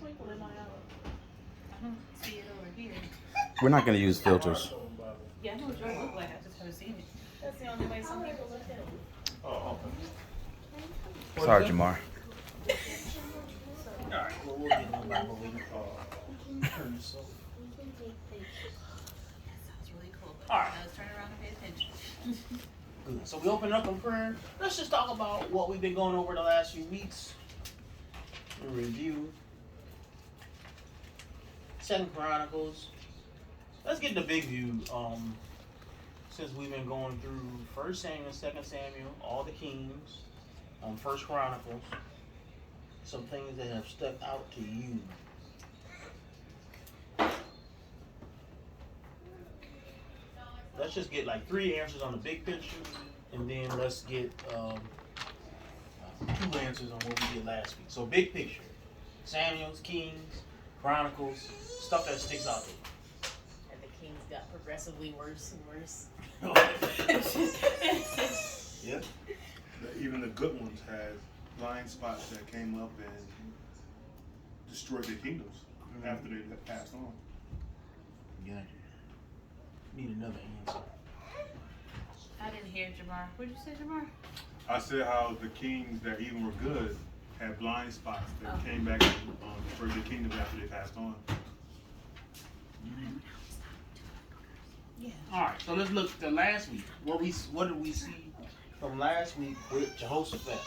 twinkle in my eye. I don't see it over here. We're not going to use filters. Yeah, I know what yours look like. I just haven't seen it. That's the only way some people look at it. Oh, okay. Sorry, Jamar. Alright, well, we'll get one back when we turn this over. That sounds really cool. But All right. let's turn around and pay attention. Good. So we open up in prayer. Let's just talk about what we've been going over the last few weeks. In review. 2nd Chronicles. Let's get the big view. Since we've been going through 1 Samuel, 2nd Samuel, all the kings, 1st Chronicles. Some things that have stuck out to you. Let's just get like 3 answers on the big picture, and then let's get 2 answers on what we did last week. So big picture, Samuel's, Kings, Chronicles, stuff that sticks out to you. And the kings got progressively worse and worse. Yeah. Even the good ones had blind spots that came up and destroyed their kingdoms after they passed on. Gotcha. Need another answer. I didn't hear Jamar. What did you say, Jamar? I said how the kings that even were good had blind spots that came back and destroyed their kingdoms after they passed on. Mm-hmm. Yeah. All right, so let's look at last week. What did we see from last week with Jehoshaphat?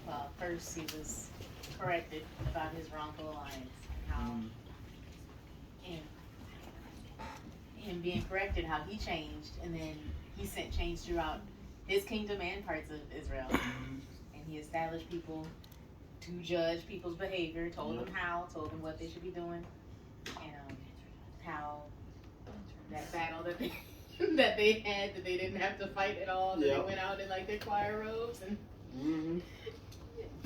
Well, first he was corrected about his wrongful alliance. How him being corrected, how he changed, and then he sent change throughout his kingdom and parts of Israel. And he established people to judge people's behavior, told them how, told them what they should be doing, and how that battle that they that they had, that they didn't have to fight at all, that they went out in like their choir robes and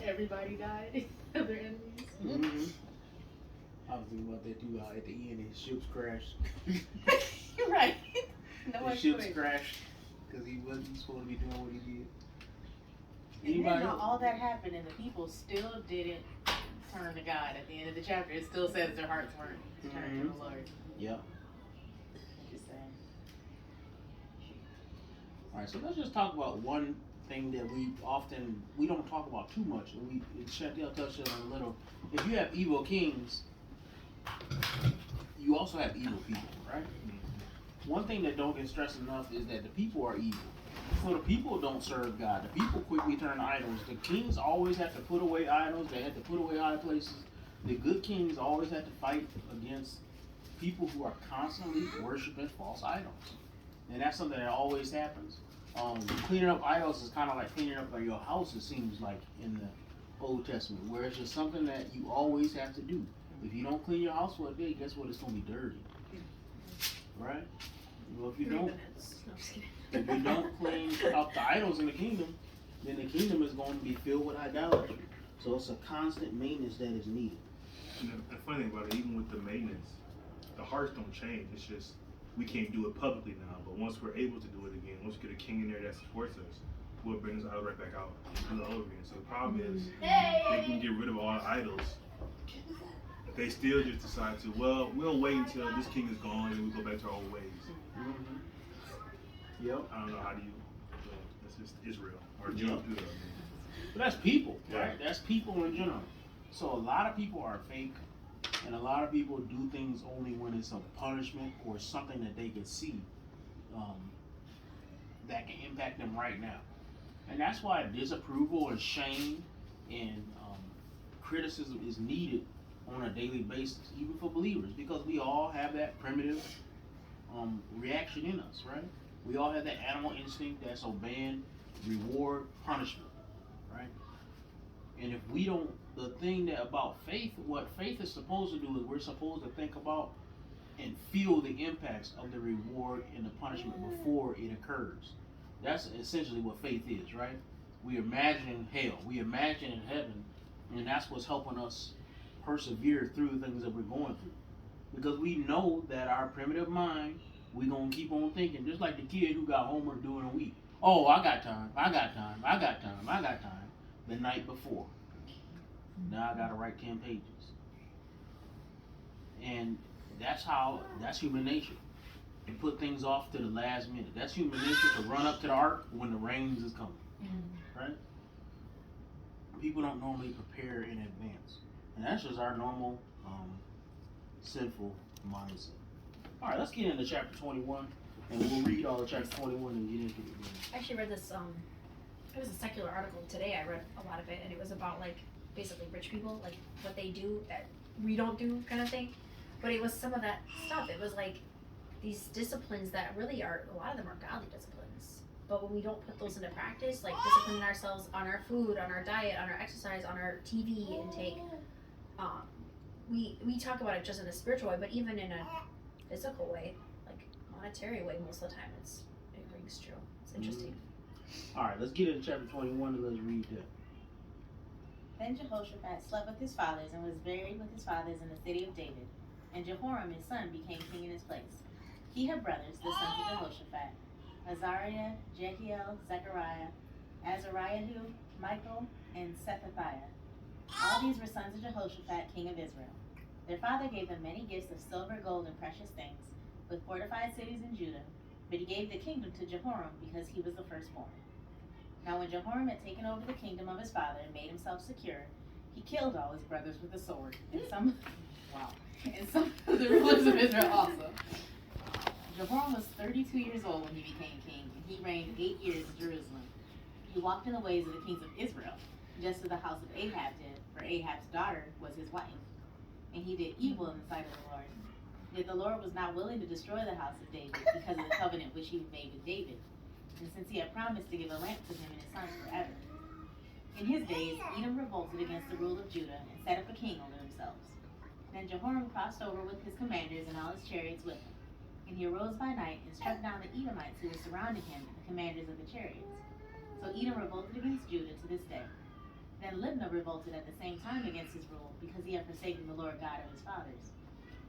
everybody died of their enemies. I was thinking about that too. At the end, his ships crashed. Right. His ships crashed because he wasn't supposed to be doing what he did. And then all that happened, and the people still didn't turn to God. At the end of the chapter, it still says their hearts weren't turned to the Lord. Yep. Just saying. All right, so let's just talk about one thing that we don't talk about too much, and Chantel touched on a little. If you have evil kings, you also have evil people, right? One thing that don't get stressed enough is that the people are evil. So the people don't serve God. The people quickly turn to idols. The kings always have to put away idols. They have to put away high places. The good kings always have to fight against people who are constantly worshiping false idols. And that's something that always happens. Cleaning up idols is kind of like cleaning up your house, it seems like, in the Old Testament, where it's just something that you always have to do. If you don't clean your house for a day, guess what? It's going to be dirty. Right? Well, if you don't clean up the idols in the kingdom, then the kingdom is going to be filled with idolatry. So it's a constant maintenance that is needed. And the funny thing about it, even with the maintenance, the hearts don't change. It's just we can't do it publicly now. But once we're able to do it again, once we get a king in there that supports us, we'll bring us out right back out and do it all over again. So the problem is they can get rid of all the idols. They still just decide to, well, we'll wait until this king is gone and we go back to our old ways. Yep. I don't know how do you, that's just Israel or Judah. But that's people, right? That's people in general. So a lot of people are fake, and a lot of people do things only when it's a punishment or something that they can see that can impact them right now. And that's why disapproval and shame and criticism is needed on a daily basis, even for believers, because we all have that primitive reaction in us, right? We all have that animal instinct that's obeying reward, punishment, right? And if we don't, the thing that about faith, what faith is supposed to do is we're supposed to think about and feel the impacts of the reward and the punishment before it occurs. That's essentially what faith is, right? We imagine hell, we imagine heaven, and that's what's helping us persevere through the things that we're going through. Because we know that our primitive mind, we're going to keep on thinking, just like the kid who got homework due in a week. Oh, I got time. The night before. Now I gotta write 10 pages. And that's human nature. To put things off to the last minute. That's human nature, to run up to the ark when the rains is coming. Right? People don't normally prepare in advance. And that's just our normal sinful mindset. Alright, let's get into chapter 21. And we'll read all of chapter 21 and get into it. I actually read this, it was a secular article today. I read a lot of it, and it was about, like, basically rich people, like, what they do that we don't do kind of thing. But it was some of that stuff. It was, like, these disciplines that really are, a lot of them are godly disciplines. But when we don't put those into practice, like disciplining ourselves on our food, on our diet, on our exercise, on our TV intake, we talk about it just in a spiritual way, but even in a physical way, like monetary way, most of the time it rings true. It's interesting. Alright, let's get into chapter 21 and let's read that. Then Jehoshaphat slept with his fathers and was buried with his fathers in the city of David. And Jehoram his son became king in his place. He had brothers, the sons of Jehoshaphat, Azariah, Jehiel, Zechariah, Azariahu, Michael, and Sephathiah. All these were sons of Jehoshaphat, king of Israel. Their father gave them many gifts of silver, gold, and precious things, with fortified cities in Judah, but he gave the kingdom to Jehoram because he was the firstborn. Now when Jehoram had taken over the kingdom of his father and made himself secure, he killed all his brothers with the sword, and some of the rulers of Israel also. Jehoram was 32 years old when he became king, and he reigned 8 years in Jerusalem. He walked in the ways of the kings of Israel, just as the house of Ahab did, for Ahab's daughter was his wife. And he did evil in the sight of the Lord. Yet the Lord was not willing to destroy the house of David because of the covenant which he made with David, and since he had promised to give a lamp to him and his sons forever. In his days, Edom revolted against the rule of Judah and set up a king over themselves. Then Jehoram crossed over with his commanders and all his chariots with him. And he arose by night and struck down the Edomites who were surrounding him, the commanders of the chariots. So Edom revolted against Judah to this day. Then Libnah revolted at the same time against his rule, because he had forsaken the Lord God of his fathers.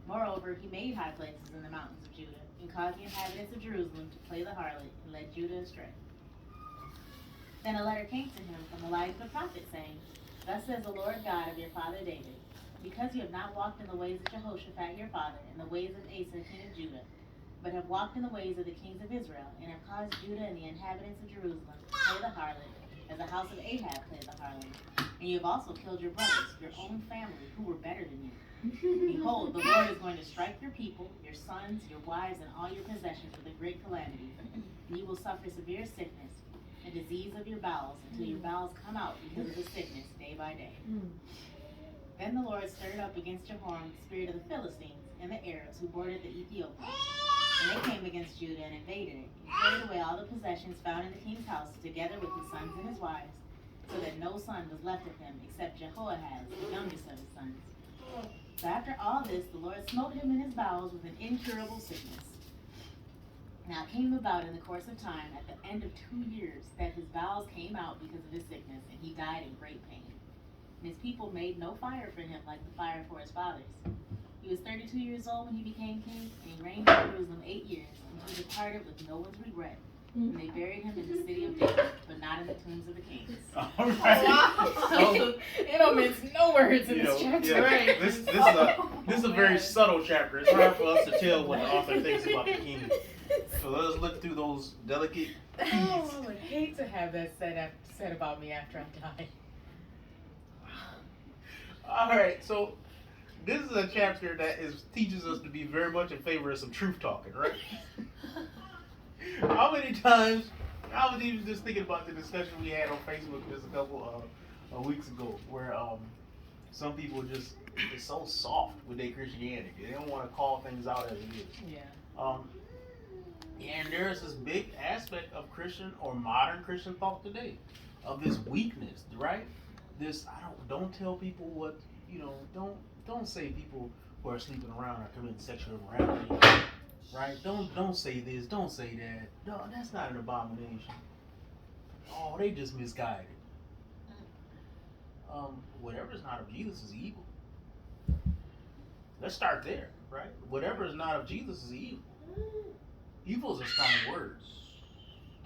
Moreover, he made high places in the mountains of Judah, and caused the inhabitants of Jerusalem to play the harlot, and led Judah astray. Then a letter came to him from Elijah the prophet, saying, Thus says the Lord God of your father David, because you have not walked in the ways of Jehoshaphat your father, and the ways of Asa king of Judah, but have walked in the ways of the kings of Israel, and have caused Judah and the inhabitants of Jerusalem to play the harlot, as the house of Ahab played the harlot. And you have also killed your brothers, your own family, who were better than you. Behold, the Lord is going to strike your people, your sons, your wives, and all your possessions with a great calamity. And you will suffer severe sickness, a disease of your bowels, until your bowels come out because of the sickness day by day. Then the Lord stirred up against Jehoram the spirit of the Philistines and the Arabs who bordered the Ethiopians. And they came against Judah and invaded it, and carried away all the possessions found in the king's house, together with his sons and his wives, so that no son was left of him except Jehoahaz, the youngest of his sons. So after all this, the Lord smote him in his bowels with an incurable sickness. Now it came about in the course of time, at the end of 2 years, that his bowels came out because of his sickness, and he died in great pain. And his people made no fire for him like the fire for his fathers. He was 32 years old when he became king, and he reigned in Jerusalem 8 years, and he departed with no one's regret. And they buried him in the city of David, but not in the tombs of the kings. Alright. It omits no words in this chapter. Yeah, Right. This This is a very subtle chapter. It's hard for us to tell what the author thinks about the king. So let us look through those delicate keys. Oh, I would hate to have that said about me after I die. Alright, so this is a chapter that teaches us to be very much in favor of some truth talking, right? How many times, I was even just thinking about the discussion we had on Facebook just a couple of weeks ago, where some people just is so soft with their Christianity. They don't want to call things out as it is. Yeah. And there's this big aspect of Christian or modern Christian thought today, of this weakness, right? This don't tell people what, don't say people who are sleeping around are committing sexual immorality, right? Don't say this, don't say that. No, that's not an abomination. Oh, they just misguided. Whatever is not of Jesus is evil. Let's start there, right? Whatever is not of Jesus is evil. Evil is a strong word.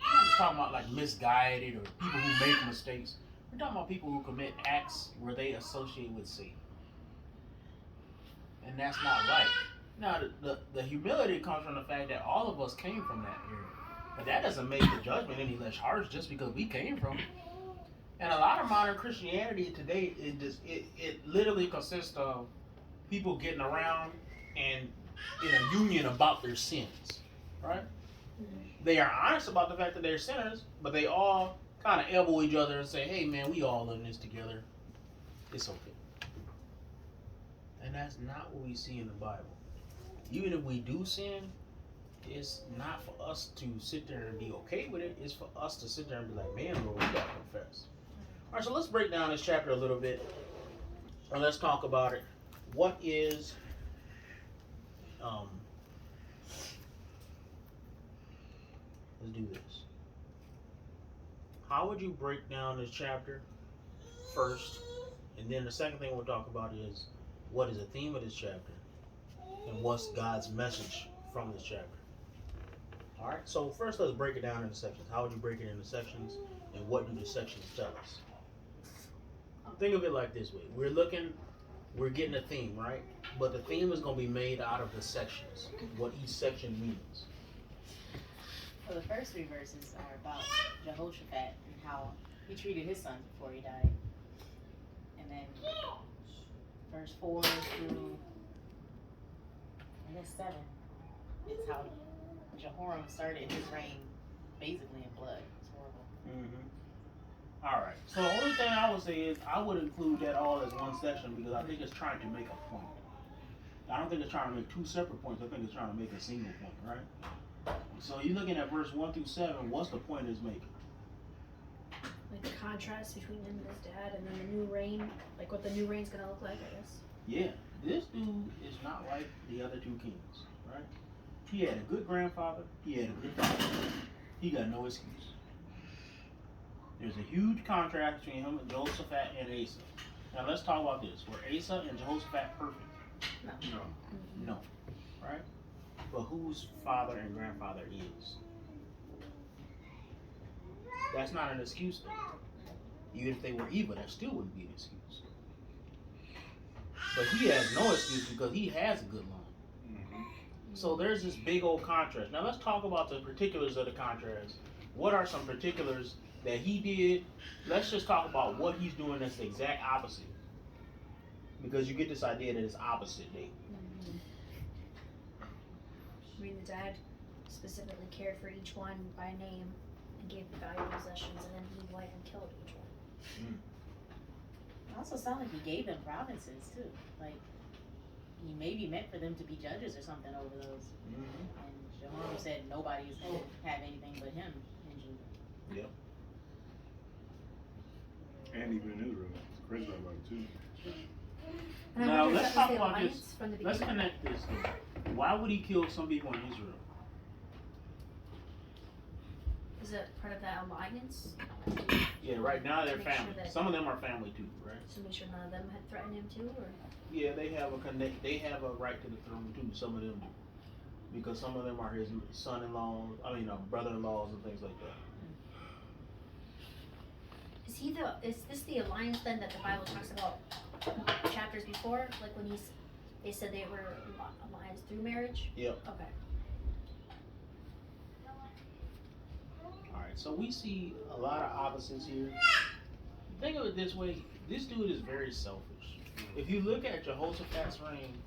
we're not just talking about like misguided or people who make mistakes. We're talking about people who commit acts where they associate with Satan. And that's not right. Now, the humility comes from the fact that all of us came from that area. But that doesn't make the judgment any less harsh just because we came from it. And a lot of modern Christianity today, it literally consists of people getting around and in a union about their sins, right? They are honest about the fact that they're sinners, but they all kind of elbow each other and say, hey man, we all in this together. It's okay. And that's not what we see in the Bible. Even if we do sin, it's not for us to sit there and be okay with it. It's for us to sit there and be like, man, Lord, we gotta confess. All right, so let's break down this chapter a little bit, and let's talk about it. What is let's do this. How would you break down this chapter first? And then the second thing we'll talk about is what is the theme of this chapter and what's God's message from this chapter. All right, so first let's break it down into sections. How would you break it into sections, and what do the sections tell us? Think of it like this way. We're getting a theme, right? But the theme is going to be made out of the sections, what each section means. So the first 3 verses are about Jehoshaphat and how he treated his sons before he died. And then verse 4 through, I guess, 7 is how Jehoram started his reign basically in blood. It's horrible. Mm-hmm. All right. So the only thing I would say is I would include that all as one section because I think it's trying to make a point. I don't think it's trying to make 2 separate points. I think it's trying to make a single point, right? So you're looking at verse 1 through 7. What's the point it's making? Like the contrast between him and his dad, and then the new reign, like what the new reign's gonna look like, I guess. Yeah, this dude is not like the other 2 kings, right? He had a good grandfather. He had a good father. He got no excuse. There's a huge contrast between him and Jehoshaphat and Asa. Now let's talk about this. Were Asa and Jehoshaphat perfect? No. No. Right? But whose father and grandfather is? That's not an excuse then. Even if they were evil, that still wouldn't be an excuse. But he has no excuse because he has a good line. So there's this big old contrast. Now let's talk about the particulars of the contrast. What are some particulars that he did? Let's just talk about what he's doing that's the exact opposite. Because you get this idea that it's opposite day. I mean, the dad specifically cared for each one by name and gave them valuable possessions, and then he went and killed each one. It also sounded like he gave them provinces too. Like he maybe meant for them to be judges or something over those. And Jehoram said nobody is going to have anything but him in Judah. Yep. And even in Israel. It's crazy about it too. And I Now wonder if let's that was talk the about alliance this. from the Let's beginning. connect this. Why would he kill some people in Israel? Is it part of that alliance? Yeah, right now they're Make sure family. that- Some of them are family too, right? To make sure none of them had threatened him too, or? Yeah, they have a right to the throne too. Some of them do, because some of them are his son-in-laws. Brother-in-laws and things like that. Is this the alliance then that the Bible talks about chapters before? Like when they said they were alliance through marriage? Yep. Okay. All right. So we see a lot of opposites here. Think of it this way: this dude is very selfish. If you look at Jehoshaphat's reign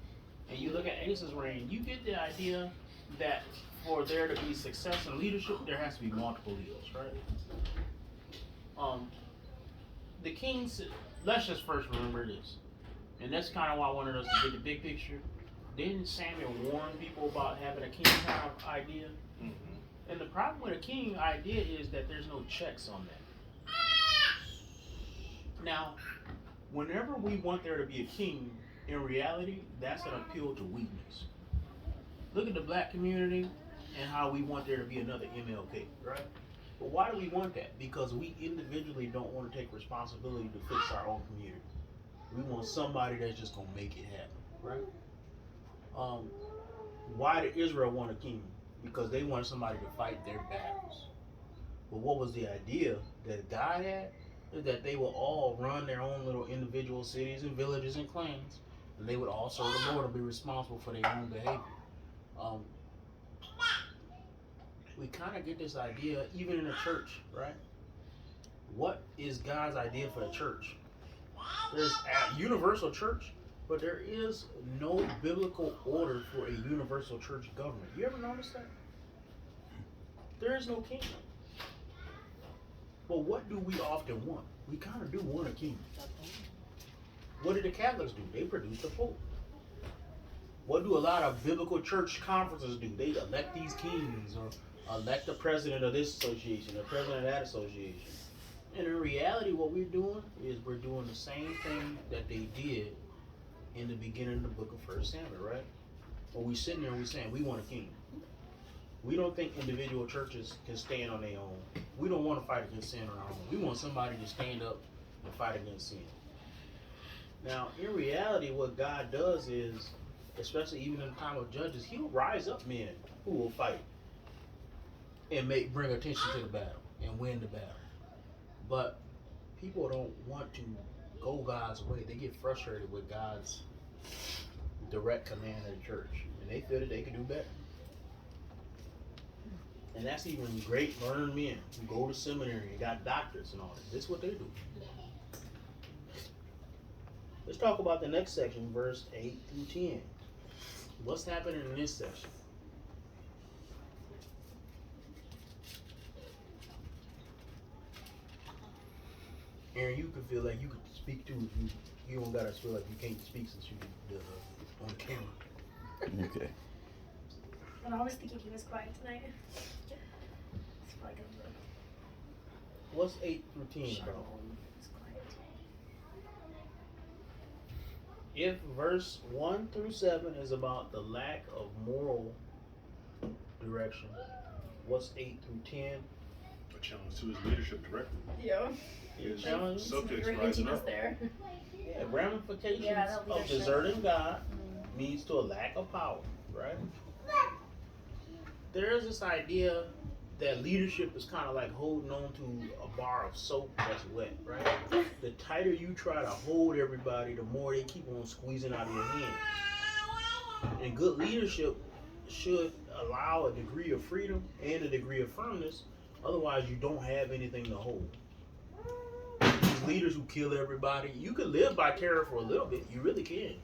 and you look at Asa's reign, you get the idea that for there to be success in leadership, there has to be multiple leaders, right? The kings, let's just first remember this, and that's kind of why I wanted us to get the big picture. Didn't Samuel warn people about having a king kind of idea? And the problem with a king idea is that there's no checks on that. Now, whenever we want there to be a king, in reality, that's an appeal to weakness. Look at the black community and how we want there to be another MLK, right? But why do we want that? Because we individually don't want to take responsibility to fix our own community. We want somebody that's just going to make it happen, right? Why did Israel want a king? Because they wanted somebody to fight their battles. But what was the idea that God had? Is that they will all run their own little individual cities and villages and clans, and they would all serve the Lord and be responsible for their own behavior. We kind of get this idea even in the church, right? What is God's idea for the church? There's a universal church, but there is no biblical order for a universal church government. You ever notice that? There is no kingdom. But what do we often want? We kind of do want a king. What did the Catholics do? They produced a pope. What do a lot of biblical church conferences do? They elect these kings or elect the president of this association, the president of that association. And in reality, what we're doing is we're doing the same thing that they did in the beginning of the book of 1 Samuel, right? When we sitting there and we're saying we want a king. We don't think individual churches can stand on their own. We don't want to fight against sin on our own. We want somebody to stand up and fight against sin. Now, in reality, what God does is, especially even in the time of Judges, He'll rise up men who will fight and bring attention to the battle and win the battle. But people don't want to go God's way. They get frustrated with God's direct command of the church, and they feel that they can do better. And that's even great learned men who go to seminary and got doctorates and all that. This is what they do. Let's talk about the next section, verse 8 through 10. What's happening in this section? Aaron, you could feel like you could speak too if you don't gotta feel like you can't speak since you on camera. Okay. And I was thinking he was quiet tonight. It's probably good. What's 8 through 10 about? It's quiet. If verse 1 through 7 is about the lack of moral direction, what's 8 through 10? A challenge to his leadership directly. Yeah. His challenge? subjects You're rising hinting us up. there. Yeah, ramifications Yeah, of leadership. deserting God leads to a lack of power, right? There is this idea that leadership is kind of like holding on to a bar of soap that's wet, right? The tighter you try to hold everybody, the more they keep on squeezing out of your hand. And good leadership should allow a degree of freedom and a degree of firmness. Otherwise, you don't have anything to hold. These leaders who kill everybody, you can live by terror for a little bit. You really can.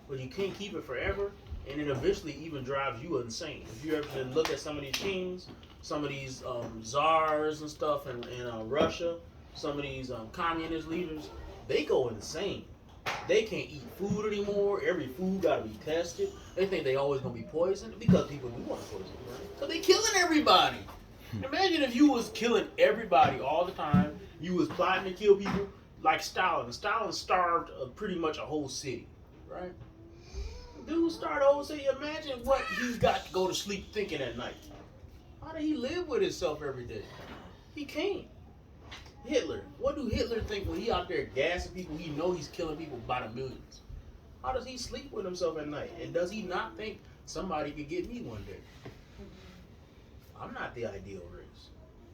But you can't keep it forever. And it eventually even drives you insane. If you ever look at some of these kings, some of these czars and stuff in Russia, some of these communist leaders, they go insane. They can't eat food anymore. Every food got to be tested. They think they always going to be poisoned because people do want to poison them, right? So they killing everybody. Imagine if you was killing everybody all the time. You was plotting to kill people like Stalin. Stalin starved pretty much a whole city, right? Dude started a whole city. Imagine what he's got to go to sleep thinking at night. How did he live with himself every day? He can't. Hitler. What do Hitler think when he out there gassing people? He know he's killing people by the millions. How does he sleep with himself at night? And does he not think somebody could get me one day? I'm not the ideal race.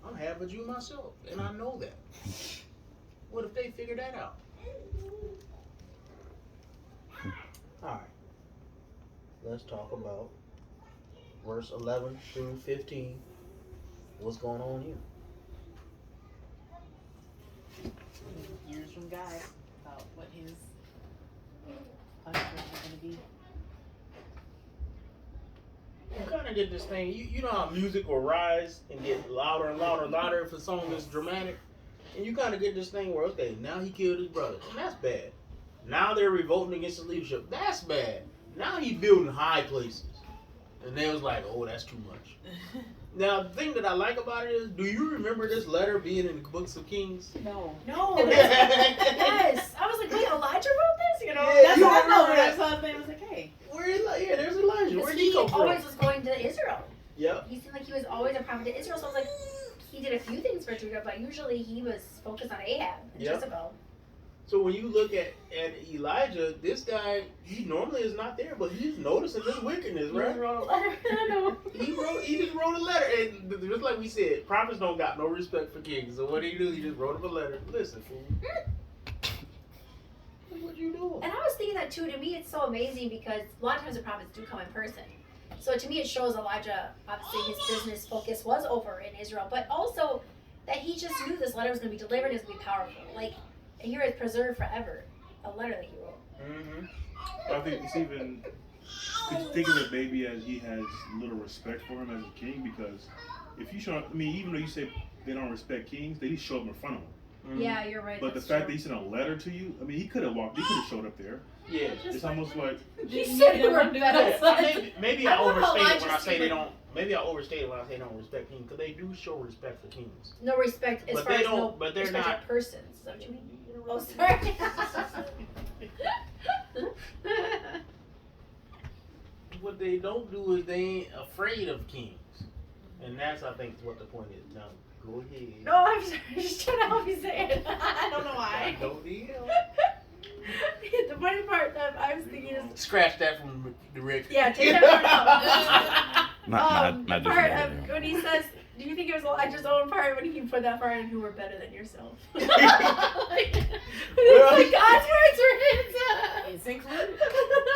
I'm half a Jew myself, and I know that. What if they figure that out? All right. Let's talk about verse 11 through 15. What's going on here? Years from God about what his punishment is going to be. You kind of get this thing. You know how music will rise and get louder and louder and louder if a song is dramatic? And you kind of get this thing where, okay, now he killed his brother. And that's bad. Now they're revolting against the leadership. That's bad. Now he's building high places. And they was like, oh, that's too much. Now, the thing that I like about it is, do you remember this letter being in the books of Kings? No. No. Yes. I was like, wait, Elijah wrote this? You know? Yeah, That's you what I know. remember When I that? saw his name, I was like, hey. Where yeah, there's Elijah. Where'd he He come from? always was going to Israel. Yep. He seemed like he was always a prophet to Israel. So I was like, he did a few things for Judah, but usually he was focused on Ahab and Yep. Jezebel. So when you look at Elijah, this guy, he normally is not there, but he's noticing this wickedness, right? He wrote a letter. I know. He just wrote a letter, and just like we said, prophets don't got no respect for kings. So what did he do? He just wrote him a letter. Listen, fool. What you doing? And I was thinking that too. To me, it's so amazing because a lot of times the prophets do come in person. So to me, it shows Elijah, obviously, his business focus was over in Israel, but also that he just knew this letter was going to be delivered, it's going to be powerful. Like, and here it's preserved forever. A letter that he wrote. Mm-hmm. I think it's even. Could you think of it maybe as he has little respect for him as a king? Because if you show, I mean, even though you say they don't respect kings, they just show up in front of him. Mm-hmm. Yeah, you're right. But the fact that he sent a letter to you, I mean, he could have showed up there. Yeah. It's almost like He said we were better. Maybe I overstated when I say they don't. Maybe I overstated when I say they don't respect kings, because they do show respect for kings. No respect as But far they as don't. no But they're respect not. for persons. Is that what you mean? Oh, sorry. What they don't do is they ain't afraid of kings, and that's I think what the point is. Now go ahead. No, I'm sorry. I'm just trying to help you say it. I don't know why. Don't deal. The funny part that I was thinking is, Scratch that from the record. yeah, take that part out. Not The just part that, of yeah. when he says, "Do you think it was Elijah's own part?" When he put that part in, "Who were better than yourself?" Like, it's like God's words were his. It's included.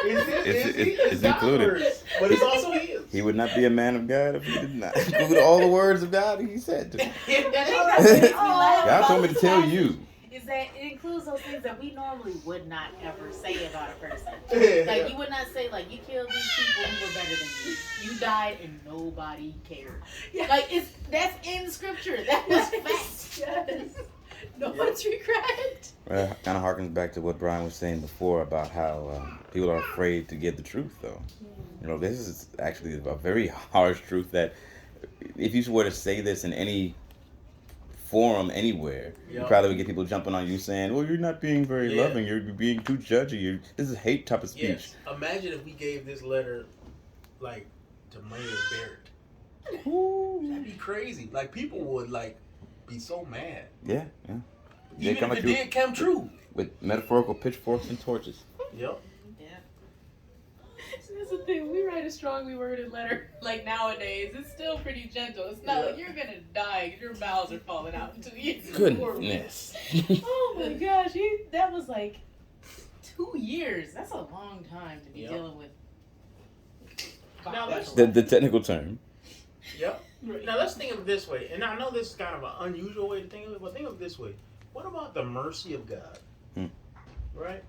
It's included. God's, but it's also his. He would not be a man of God if he did not include all the words of God he said to me. God told me to tell you. Is that it includes those things that we normally would not ever say about a person. Like you would not say like you killed these people who were better than you. You died and nobody cared. Yeah. Like that's in scripture. That was fact. Yes. No one's regret. Well, it kind of harkens back to what Brian was saying before about how people are afraid to give the truth, though. You know, this is actually a very harsh truth that if you were to say this in any forum anywhere, you probably would get people jumping on you saying, well, you're not being very loving, you're being too judgy, this is hate type of speech. Yes. Imagine if we gave this letter, like, to Mayor Barrett. That'd be crazy. Like, people would, like, be so mad. Yeah. Even if it did come true. With metaphorical pitchforks and torches. Yep. That's the thing. We write a strongly worded letter like nowadays. It's still pretty gentle. It's not like you're gonna die because your bowels are falling out into the Goodness. Oh my gosh, that was like 2 years. That's a long time to be dealing with. Now The technical term. Yep. Now let's think of it this way, and I know this is kind of an unusual way to think of it, but think of it this way. What about the mercy of God? Right?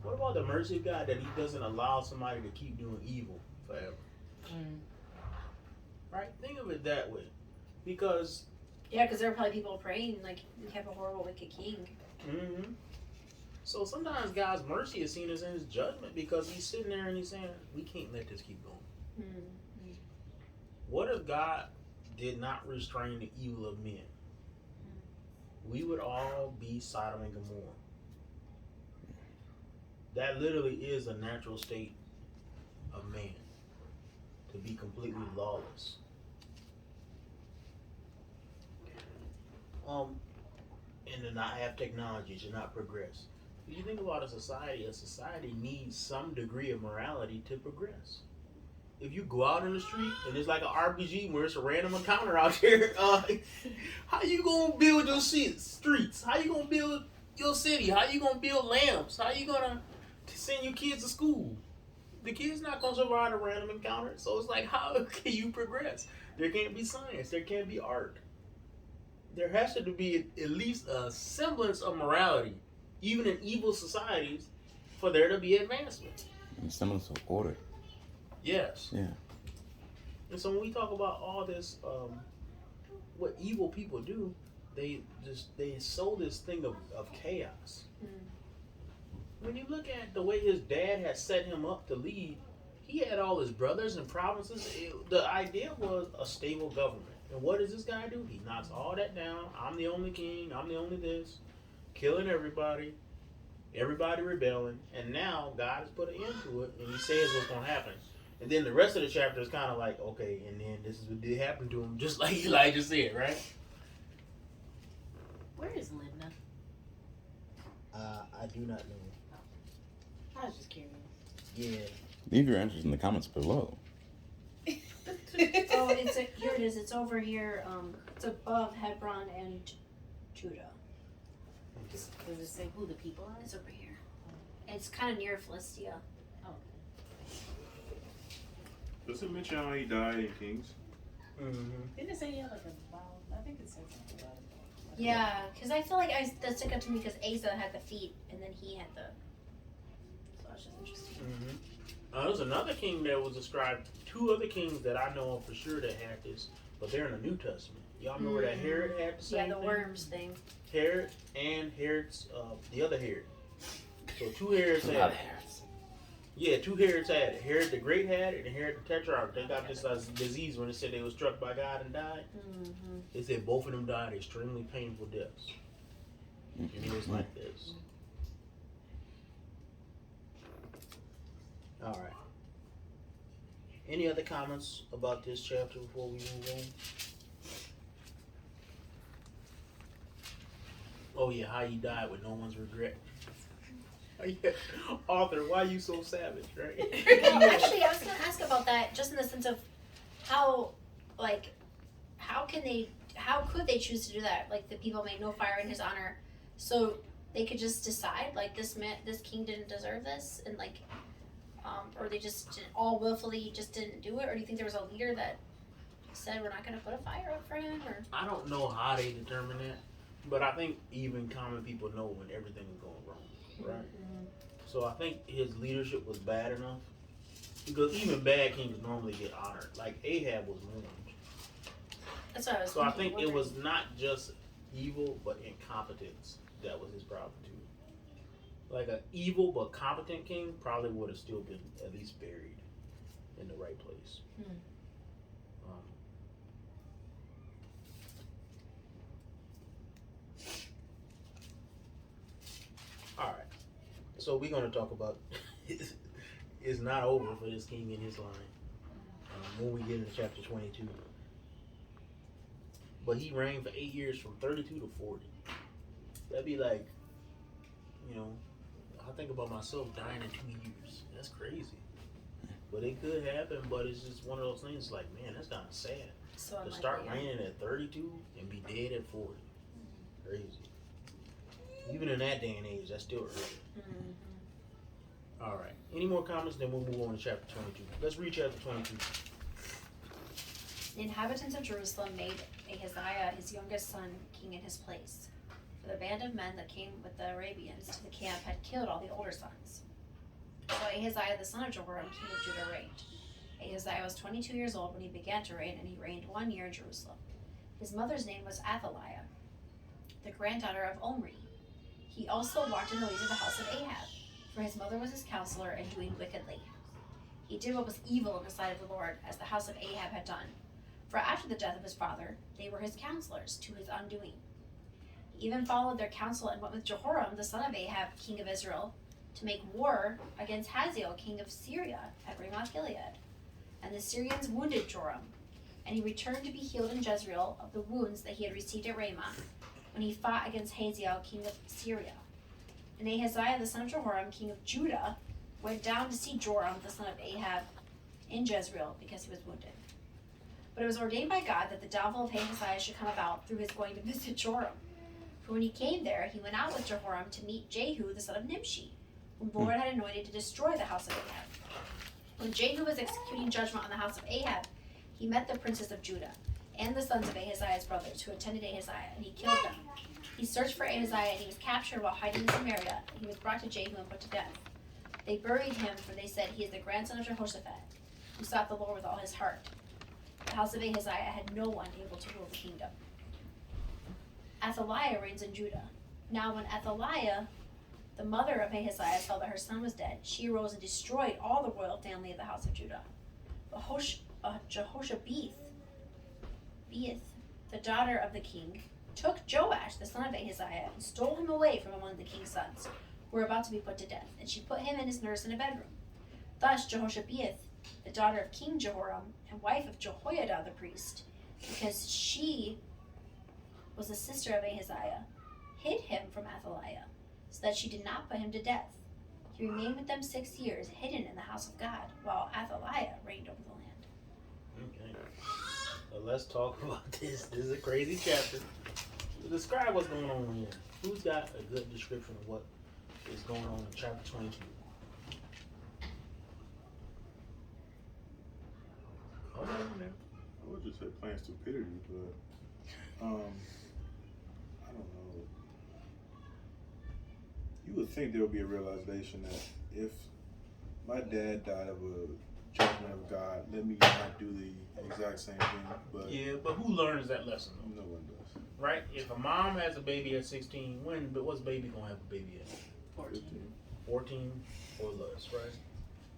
What about the mercy of God that he doesn't allow somebody to keep doing evil forever? Right? Think of it that way. Because... Yeah, because there are probably people praying, like, we have a horrible, wicked king. Mm-hmm. So sometimes God's mercy is seen as in his judgment because he's sitting there and he's saying, we can't let this keep going. What if God did not restrain the evil of men? We would all be Sodom and Gomorrah. That literally is a natural state of man, to be completely lawless. And to not have technology, to not progress. If you think about a society needs some degree of morality to progress. If you go out in the street and it's like an RPG where it's a random encounter out there, how you gonna build your streets? How you gonna build your city? How you gonna build lamps? How you gonna send your kids to school? The kid's not gonna survive a random encounter. So it's like, how can you progress? There can't be science. There can't be art. There has to be at least a semblance of morality, even in evil societies, for there to be advancement. And semblance of order. Yes. Yeah. And so when we talk about all this, what evil people do, they sow this thing of chaos. When you look at the way his dad had set him up to lead, he had all his brothers and provinces. The idea was a stable government. And what does this guy do? He knocks all that down. I'm the only king. I'm the only this. Killing everybody. Everybody rebelling. And now God has put an end to it. And he says what's going to happen. And then the rest of the chapter is kind of like, okay, and then this is what did happen to him, just like Elijah said, right? Where is Libna? I do not know. I was just curious. Yeah. Leave your answers in the comments below. Oh, here it is. It's over here. It's above Hebron and Judah. Does it say who the people are? It's over here. It's kind of near Philistia. Oh. Does it mention how he died in Kings? Mm-hmm. Didn't it say he had like a vow? I think it said something about it. Yeah, because I feel like that stuck out to me because Asa had the feet and then he had the. So it's just interesting. Mm-hmm. There's another king that was described. Two other kings that I know of for sure that had this, but they're in the New Testament. Y'all remember that Herod had the same Yeah, the thing? worms thing. Herod and Herod's the other Herod. So two Herods had it. Yeah, two Herods had it. Herod the Great had it, and Herod the Tetrarch. They got this disease when they said they were struck by God and died. Mm-hmm. They said both of them died extremely painful deaths. And it was like this. All right. Any other comments about this chapter before we move on? Oh yeah, how you died with no one's regret. Yeah. Arthur, why are you so savage, right? Well, actually, I was going to ask about that just in the sense of how could they choose to do that? Like, the people made no fire in his honor, so they could just decide, like, this king didn't deserve this, and like, or they just all willfully just didn't do it, or do you think there was a leader that said we're not going to put a fire up for him, or? I don't know how they determine that, but I think even common people know when everything is going wrong, right? Mm-hmm. So I think his leadership was bad enough, because even bad kings normally get honored. Like Ahab was mourned. That's what I was So I thinking, think it was not just evil, but incompetence that was his problem too. Like an evil but competent king probably would have still been at least buried in the right place. All right, so we're gonna talk about it's not over for this king and his line when we get into chapter 22. But he reigned for 8 years from 32 to 40. That'd be like, I think about myself dying in 2 years. That's crazy. But it could happen, but it's just one of those things like, man, that's kind of sad. So To start reigning at 32 and be dead at 40. Crazy. Even in that day and age, that's still early. Mm-hmm. All right. Any more comments? Then we'll move on to chapter 22. Let's read chapter 22. The inhabitants of Jerusalem made Ahaziah, his youngest son, king in his place. For the band of men that came with the Arabians to the camp had killed all the older sons. So Ahaziah, the son of Jehoram, king of Judah, reigned. Ahaziah was 22 years old when he began to reign, and he reigned 1 year in Jerusalem. His mother's name was Athaliah, the granddaughter of Omri. He also walked in the ways of the house of Ahab, for his mother was his counselor and doing wickedly. He did what was evil in the sight of the Lord, as the house of Ahab had done. For after the death of his father, they were his counselors to his undoing. He even followed their counsel and went with Jehoram, the son of Ahab, king of Israel, to make war against Hazael, king of Syria, at Ramoth Gilead. And the Syrians wounded Joram, and he returned to be healed in Jezreel of the wounds that he had received at Ramoth, when he fought against Hazael, king of Syria. And Ahaziah, the son of Jehoram, king of Judah, went down to see Joram, the son of Ahab, in Jezreel, because he was wounded. But it was ordained by God that the downfall of Ahaziah should come about through his going to visit Joram. For when he came there, he went out with Jehoram to meet Jehu, the son of Nimshi, whom the Lord had anointed to destroy the house of Ahab. When Jehu was executing judgment on the house of Ahab, he met the princes of Judah, and the sons of Ahaziah's brothers, who attended Ahaziah, and he killed them. He searched for Ahaziah, and he was captured while hiding in Samaria, and he was brought to Jehu and put to death. They buried him, for they said, he is the grandson of Jehoshaphat, who sought the Lord with all his heart. The house of Ahaziah had no one able to rule the kingdom. Athaliah reigns in Judah. Now when Athaliah, the mother of Ahaziah, saw that her son was dead, she arose and destroyed all the royal family of the house of Judah. Jehoshabeth, the daughter of the king, took Joash, the son of Ahaziah, and stole him away from among the king's sons, who were about to be put to death, and she put him and his nurse in a bedroom. Thus Jehoshabeth, the daughter of King Jehoram, and wife of Jehoiada the priest, because she was the sister of Ahaziah, hid him from Athaliah. so that she did not put him to death. He remained with them 6 years, hidden in the house of God, while Athaliah reigned over the land. Okay. Well, let's talk about this. This is a crazy chapter. Describe what's going on here. Who's got a good description of what is going on in chapter 22? Hold on there. I would just say plain stupidity, but I don't know. You would think there would be a realization that if my dad died of a judgment of God, let me not do the exact same thing. But Yeah, but who learns that lesson? no one does. Right? If a mom has a baby at 16, what's baby gonna have a baby at? 14. 14 or less, right?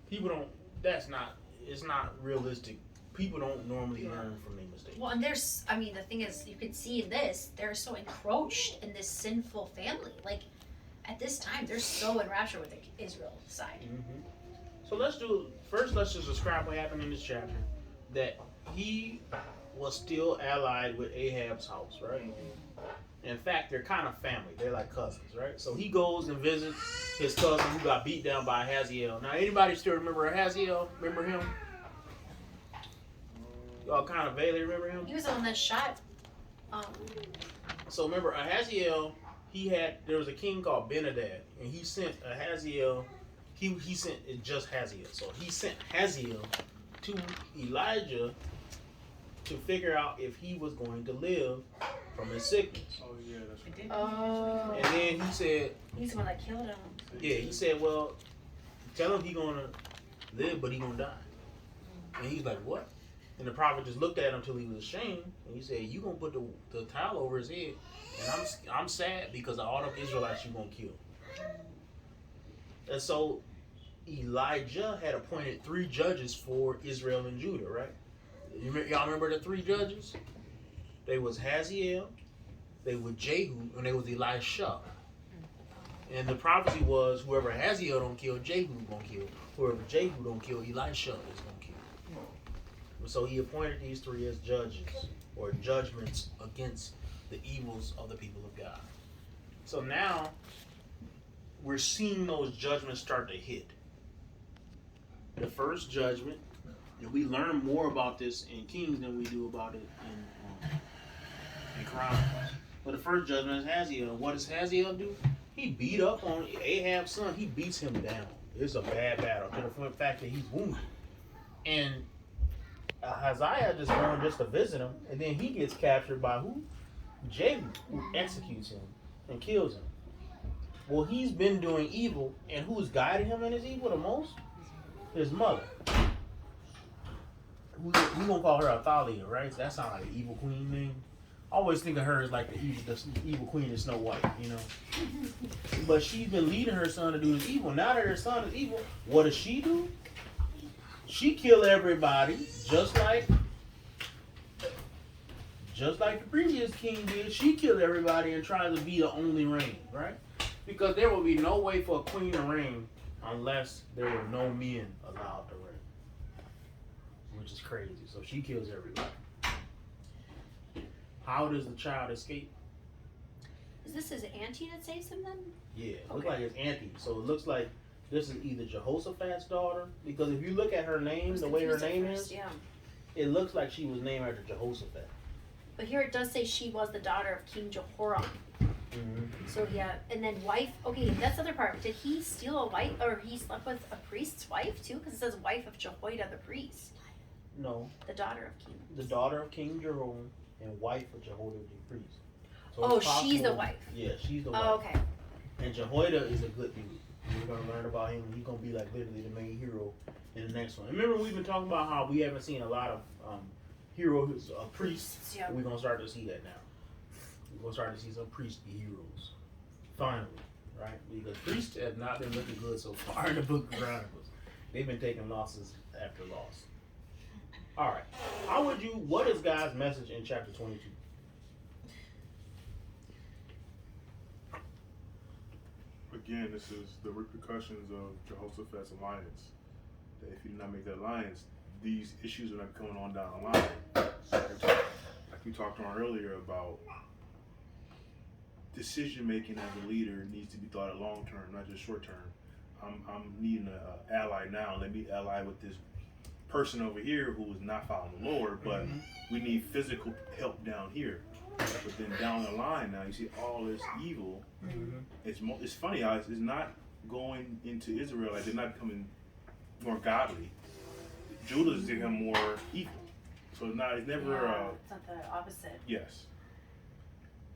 People don't. It's not realistic. People don't normally learn from their mistakes. Well, and the thing is, you can see in this, they're so encroached in this sinful family. Like, at this time, they're so enraptured with the Israel side. Mm-hmm. So let's just describe what happened in this chapter. That he was still allied with Ahab's house, right? In fact, they're kind of family. They're like cousins, right? So he goes and visits his cousin who got beat down by Hazael. Now, anybody still remember Hazael? Remember him? Y'all kind of vaguely remember him? He was the one that shot. So remember, Hazael, there was a king called Benadad, and he sent Hazael, he sent just Hazael. So he sent Hazael to Elijah to figure out if he was going to live from his sickness. Oh yeah, that's right. Oh. And then he said, He's the one that killed him. yeah, he said, well, tell him he gonna live, but he gonna die. And he's like, what? And the prophet just looked at him until he was ashamed, and he said, you gonna put the towel over his head, and I'm sad because of all the Israelites you gonna kill. And so Elijah had appointed 3 judges for Israel and Judah, right? Y'all remember the 3 judges? They was Hazael, they were Jehu, and they was Elisha. And the prophecy was whoever Hazael don't kill, Jehu gonna kill. Whoever Jehu don't kill, Elisha is gonna kill. So he appointed these 3 as judges or judgments against the evils of the people of God. So now we're seeing those judgments start to hit. The first judgment, and we learn more about this in Kings than we do about it in Chronicles. But the first judgment is Hazael. What does Hazael do? He beat up on Ahab's son. He beats him down. It's a bad battle to the fact that he's wounded. And Hazael just going just to visit him, and then he gets captured by who? Jehu, who executes him and kills him. Well, he's been doing evil, and who's guiding him in his evil the most? His mother. We gonna call her Athaliah, right? That sounds like an evil queen name. I always think of her as like the evil queen of Snow White, you know. But she's been leading her son to do this evil. Now that her son is evil, what does she do? She kill everybody, just like the previous king did. She killed everybody and tried to be the only reign, right? Because there will be no way for a queen to reign unless there were no men allowed to reign, which is crazy. So she kills everybody. How does the child escape? Is this his auntie that saves him then? Yeah, it looks like his auntie. So it looks like this is either Jehoshaphat's daughter, because if you look at her name, the way her name is, Yeah. it looks like she was named after Jehoshaphat. But here it does say she was the daughter of King Jehoram. Mm-hmm. So yeah, and then wife. Okay, that's the other part. Did he steal a wife, or he slept with a priest's wife too? Because it says wife of Jehoiada the priest. No, The daughter of King. the daughter of King Jehoram and wife of Jehoiada the priest. So Oh, it's she's the possible- wife. Yeah, she's the wife. Oh, okay. And Jehoiada is a good dude. We're gonna learn about him. He's gonna be like literally the main hero in the next one. And remember, we've been talking about how we haven't seen a lot of heroes, priests. Yeah. We're gonna start to see that now. We're gonna start to see some priestly heroes. Finally, right? Because priests have not been looking good so far in the Book of Chronicles. They've been taking losses after loss. All right. What is God's message in chapter 22? Again, this is the repercussions of Jehoshaphat's alliance. That if you do not make that alliance, these issues are not going on down the line. Like we talked on earlier about decision making as a leader needs to be thought of long term, not just short term. I'm needing an ally now. Let me ally with this person over here who is not following the Lord, but we need physical help down here. But then down the line now, you see all this evil. It's funny how it's not going into Israel. Like they're not becoming more godly. Judah's become more evil. So it's never. It's not the opposite. Yes.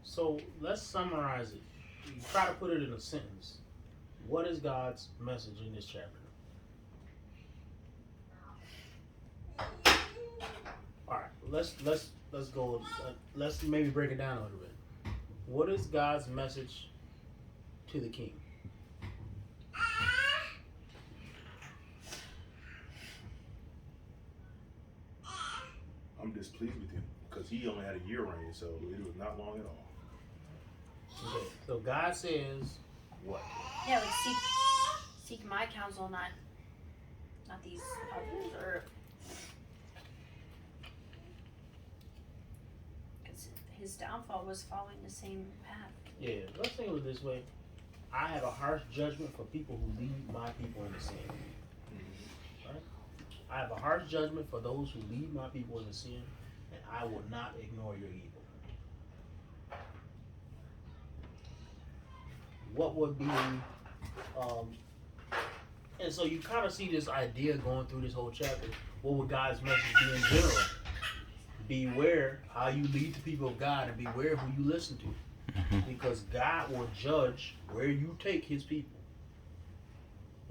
So let's summarize it. You try to put it in a sentence. What is God's message in this chapter? All right, let's go. Let's maybe break it down a little bit. What is God's message to the king? I'm displeased with him because he only had a year reign, so it was not long at all. Okay, so God says what? Yeah, like seek my counsel, not these others, or because his downfall was following the same path. Yeah, let's think of it this way. I have a harsh judgment for people who lead my people in the sin. Right? I have a harsh judgment for those who lead my people in the sin, and I will not ignore your evil. What would be, and so you kind of see this idea going through this whole chapter. What would God's message be in general? Beware how you lead the people of God, and beware who you listen to. Because God will judge where you take his people.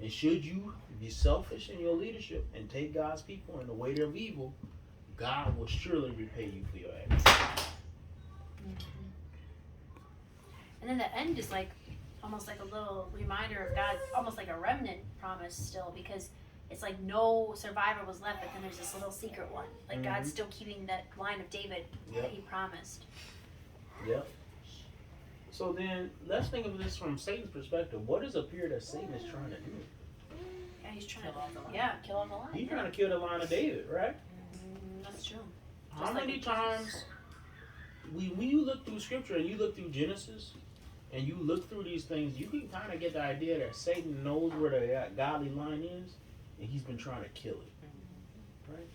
And should you be selfish in your leadership and take God's people in the way of evil, God will surely repay you for your actions. And then the end is like almost like a little reminder of God, almost like a remnant promise still, because it's like no survivor was left, but then there's this little secret one. Like God's still keeping that line of David that he promised. Yep. So then, let's think of this from Satan's perspective. What does it appear that Satan is trying to do? Yeah, he's trying Kill off the line. to kill off the line. He's trying to kill the line of David, right? That's true. How Just like many with times, when you look through Scripture and you look through Genesis, and you look through these things, you can kind of get the idea that Satan knows where the godly line is, and he's been trying to kill it. Right?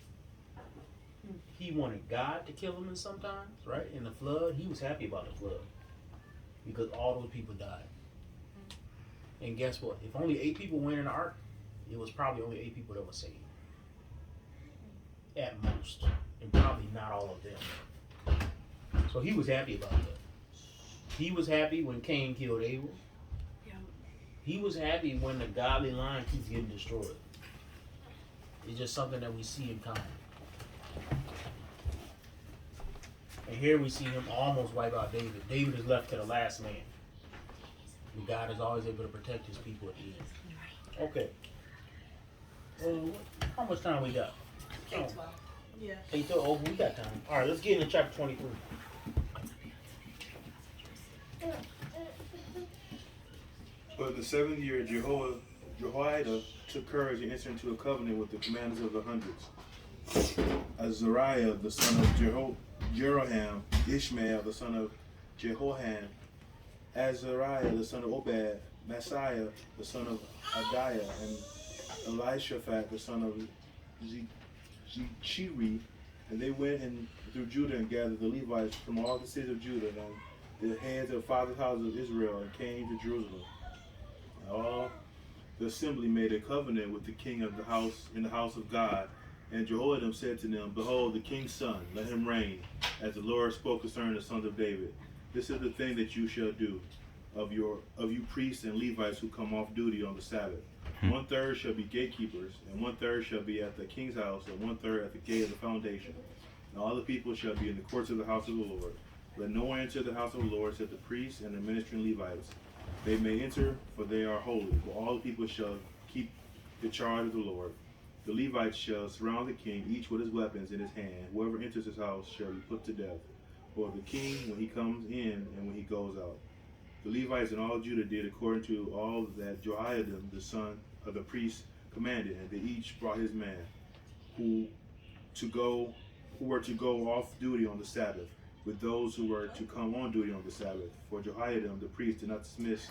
He wanted God to kill him in sometimes, right? In the flood, he was happy about the flood. Because all those people died. And guess what? If only 8 people went in the ark, it was probably only 8 people that were saved. At most. And probably not all of them. So he was happy about that. He was happy when Cain killed Abel. Yeah. He was happy when the godly line keeps getting destroyed. It's just something that we see in common. And here we see him almost wipe out David. David is left to the last man. And God is always able to protect his people at the end. Okay. Well, how much time we got? 8:12. Yeah. 8:12. Oh, we got time. All right, let's get into chapter 23. But the 7th year, Jehoiada took courage and entered into a covenant with the commanders of the hundreds. Azariah, the son of Jeroham, Ishmael, the son of Jehoham, Azariah, the son of Obed, Messiah, the son of Adiah, and Elishaphat, the son of Zichri. And they went in through Judah and gathered the Levites from all the cities of Judah and the heads of fathers' houses of Israel, and came to Jerusalem. And all the assembly made a covenant with the king of the house in the house of God. And Jehoiakim said to them, Behold, the king's son, let him reign, as the Lord spoke concerning the sons of David. This is the thing that you shall do of you priests and Levites who come off duty on the Sabbath. 1/3 shall be gatekeepers, and 1/3 shall be at the king's house, and 1/3 at the gate of the foundation. And all the people shall be in the courts of the house of the Lord. Let no one enter the house of the Lord except the priests and the ministering Levites. They may enter, for they are holy. For all the people shall keep the charge of the Lord. The Levites shall surround the king, each with his weapons in his hand. Whoever enters his house shall be put to death. For the king, when he comes in and when he goes out. The Levites and all Judah did according to all that Jehoiada, the son of the priest, commanded, and they each brought his man, who were to go off duty on the Sabbath. with those who were to come on duty on the Sabbath. For Jehoiakim the priest did not dismiss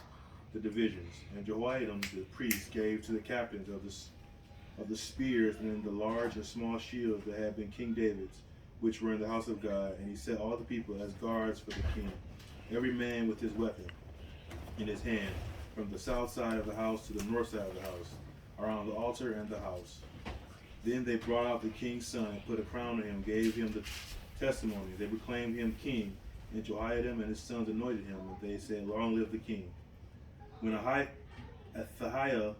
the divisions, and Jehoiakim the priest gave to the captains of the spears and the large and small shields that had been King David's, which were in the house of God, and he set all the people as guards for the king, every man with his weapon in his hand, from the south side of the house to the north side of the house, around the altar and the house. Then they brought out the king's son and put a crown on him, gave him the testimony. They proclaimed him king, and Jehoiakim and his sons anointed him, and they said, Long live the king. When Athaliah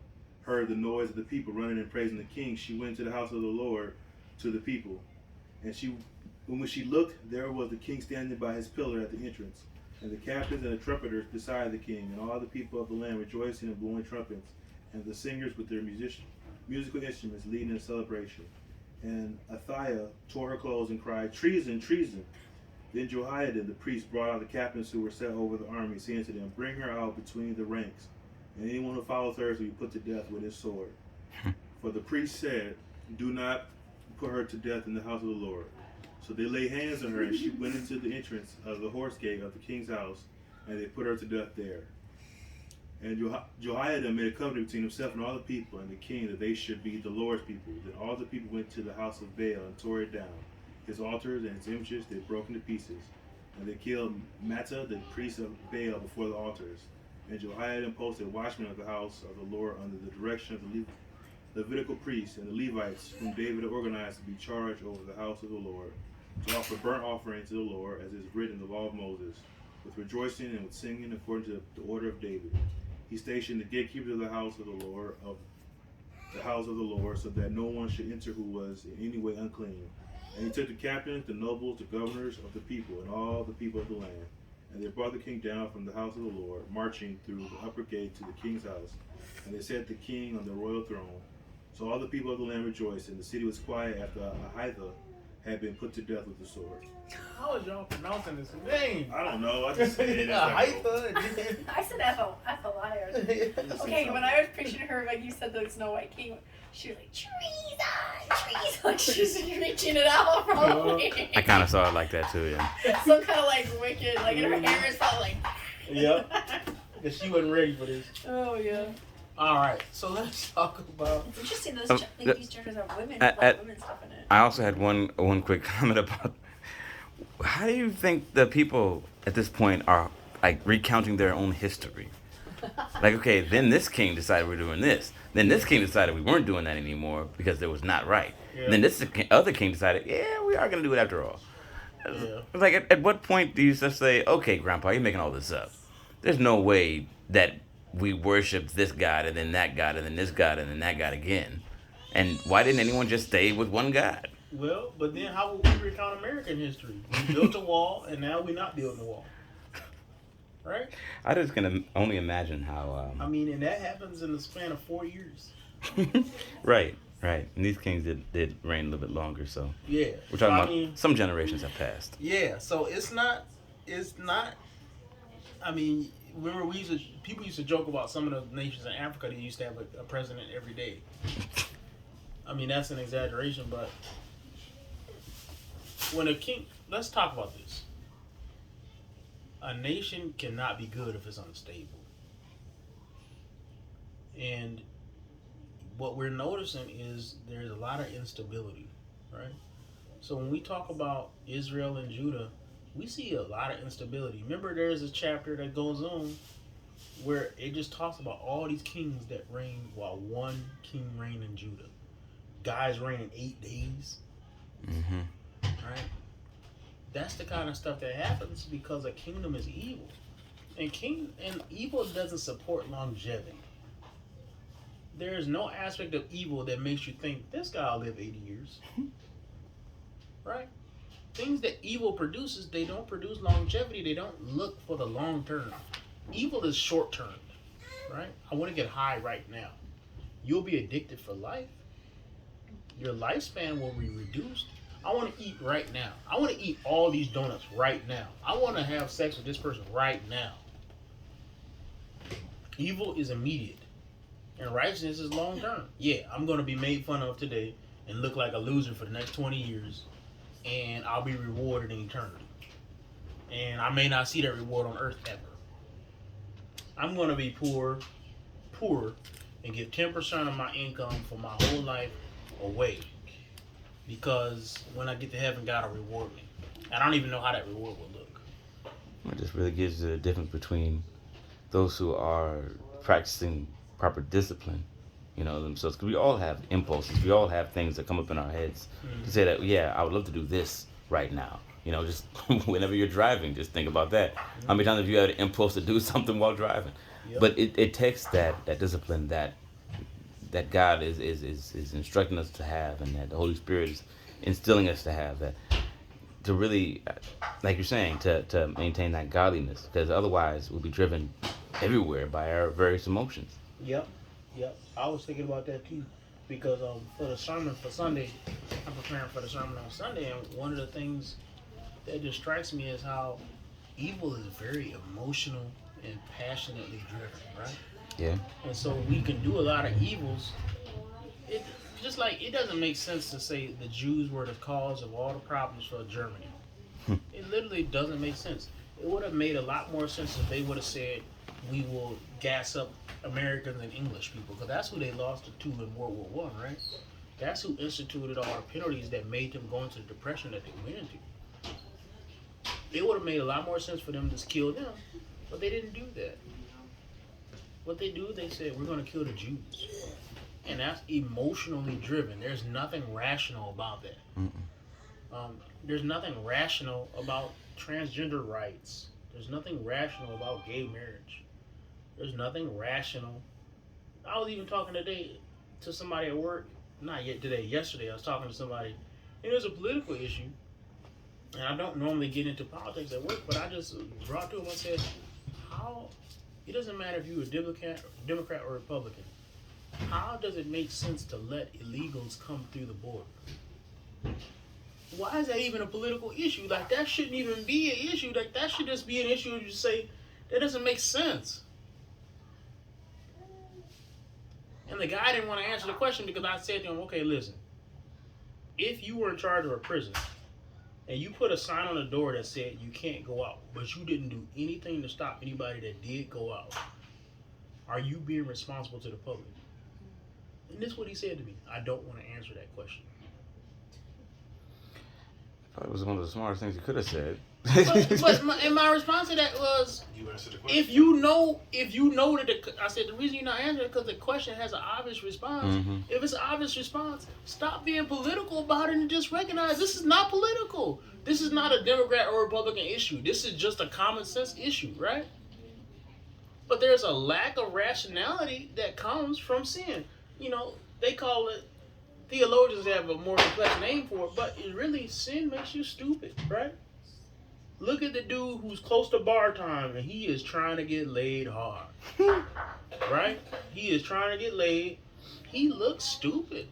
heard the noise of the people running and praising the king, she went to the house of the Lord to the people. And when she looked, there was the king standing by his pillar at the entrance, and the captains and the trumpeters beside the king, and all the people of the land rejoicing and blowing trumpets, and the singers with their musical instruments leading in celebration. And Athaliah tore her clothes and cried, Treason, treason! Then Jehoiakim the priest brought out the captains who were set over the army, saying to them, Bring her out between the ranks, and anyone who follows her shall be put to death with his sword. For the priest said, Do not put her to death in the house of the Lord. So they laid hands on her, and she went into the entrance of the horse gate of the king's house, and they put her to death there. And Jehoiakim made a covenant between himself and all the people and the king that they should be the Lord's people. Then all the people went to the house of Baal and tore it down. His altars and his images they broke into pieces. And they killed Mattah, the priest of Baal, before the altars. And Jehoiakim posted watchmen of the house of the Lord under the direction of the Levitical priests and the Levites, whom David had organized to be charged over the house of the Lord, to offer burnt offerings to the Lord, as is written in the law of Moses, with rejoicing and with singing according to the order of David. He stationed the gatekeepers of the house of the Lord, so that no one should enter who was in any way unclean. And he took the captains, the nobles, the governors of the people, and all the people of the land. And they brought the king down from the house of the Lord, marching through the upper gate to the king's house. And they set the king on the royal throne. So all the people of the land rejoiced, and the city was quiet after Ahitha had been put to death with the sword. How is y'all pronouncing this name? I don't know. I just said it. I said Athaliah. Okay, when I was picturing her, like you said, the Snow White King, she was like, treason, like she's reaching it out probably. I kind of saw it like that too, yeah. Some kind of like wicked, like in her hair is probably like. Yep. Because she wasn't ready for this. Oh yeah. All right, so let's talk about. It's interesting those these chapters have women, women stuff in it. I also had one quick comment about how do you think the people at this point are like recounting their own history? Like, okay, then this king decided we're doing this. Then this king decided we weren't doing that anymore because it was not right. Yeah. Then this other king decided, yeah, we are going to do it after all. Yeah. Like, at what point do you just say, okay, Grandpa, you're making all this up? There's no way that we worship this God and then that God and then this God and then that God again. And why didn't anyone just stay with one God? Well, but then how would we recount American history? We built a wall, and now we're not building a wall. Right? I just can only imagine how... I mean, and that happens in the span of 4 years. Right. And these kings did reign a little bit longer, so... Yeah. We're talking about some generations have passed. Yeah, so it's not... I mean, remember people used to joke about some of the nations in Africa that used to have a president every day. I mean, that's an exaggeration, but... When a king... Let's talk about this. A nation cannot be good if it's unstable. And what we're noticing is there's a lot of instability, right? So when we talk about Israel and Judah, we see a lot of instability. Remember, there's a chapter that goes on where it just talks about all these kings that reign while one king reigned in Judah. Guys reigning 8 days. Mm-hmm. Right? That's the kind of stuff that happens because a kingdom is evil. And evil doesn't support longevity. There is no aspect of evil that makes you think this guy will live 80 years. Right? Things that evil produces, they don't produce longevity. They don't look for the long term. Evil is short term. Right? I want to get high right now. You'll be addicted for life. Your lifespan will be reduced. I want to eat right now. I want to eat all these donuts right now. I want to have sex with this person right now. Evil is immediate. And righteousness is long term. Yeah, I'm going to be made fun of today and look like a loser for the next 20 years. And I'll be rewarded in eternity. and I may not see that reward on earth ever. I'm going to be poor, and give 10% of my income for my whole life away, because when I get to heaven, God will reward me. I don't even know how that reward will look. It just really gives the difference between those who are practicing proper discipline, themselves. Because we all have impulses. We all have things that come up in our heads to say that, yeah, I would love to do this right now. Just whenever you're driving, just think about that. How many times have you had an impulse to do something while driving? Yep. But it takes that discipline that God is instructing us to have, and that the Holy Spirit is instilling us to have, that to really, like you're saying, to maintain that godliness, because otherwise we'll be driven everywhere by our various emotions. Yep. I was thinking about that too, because for the sermon for Sunday, I'm preparing for the sermon on Sunday, and one of the things that just strikes me is how evil is very emotional and passionately driven, right? Yeah. And so we can do a lot of evils. It doesn't make sense to say the Jews were the cause of all the problems for Germany. It literally doesn't make sense. It would have made a lot more sense if they would have said, we will gas up Americans and English people, because that's who they lost to in World War I, right? That's who instituted all the penalties that made them go into the depression that they went into. It would have made a lot more sense for them to just kill them, but they didn't do that. What they do, they said, we're going to kill the Jews. And that's emotionally driven. There's nothing rational about that. There's nothing rational about transgender rights. There's nothing rational about gay marriage. There's nothing rational. I was even talking today to somebody at work. Not yet today, yesterday I was talking to somebody. It was a political issue. And I don't normally get into politics at work, but I just brought to him and said, it doesn't matter if you're a Democrat or Republican. How does it make sense to let illegals come through the border? Why is that even a political issue? Like, that shouldn't even be an issue. Like, that should just be an issue if you say, that doesn't make sense. And the guy didn't want to answer the question, because I said to him, okay, listen. If you were in charge of a prison, and you put a sign on the door that said you can't go out, but you didn't do anything to stop anybody that did go out, are you being responsible to the public? And this is what he said to me. I don't want to answer that question. Probably was one of the smartest things you could have said. but my response to that was, You answered the question. if you know that I said the reason you're not answering it because the question has an obvious response. Mm-hmm. If it's an obvious response, stop being political about it and just recognize this is not political. This is not a Democrat or Republican issue. This is just a common sense issue, right? But there's a lack of rationality that comes from sin. They call it, theologians have a more complex name for it, but it really, sin makes you stupid, right? Look at the dude who's close to bar time and he is trying to get laid hard. Right? He is trying to get laid. He looks stupid.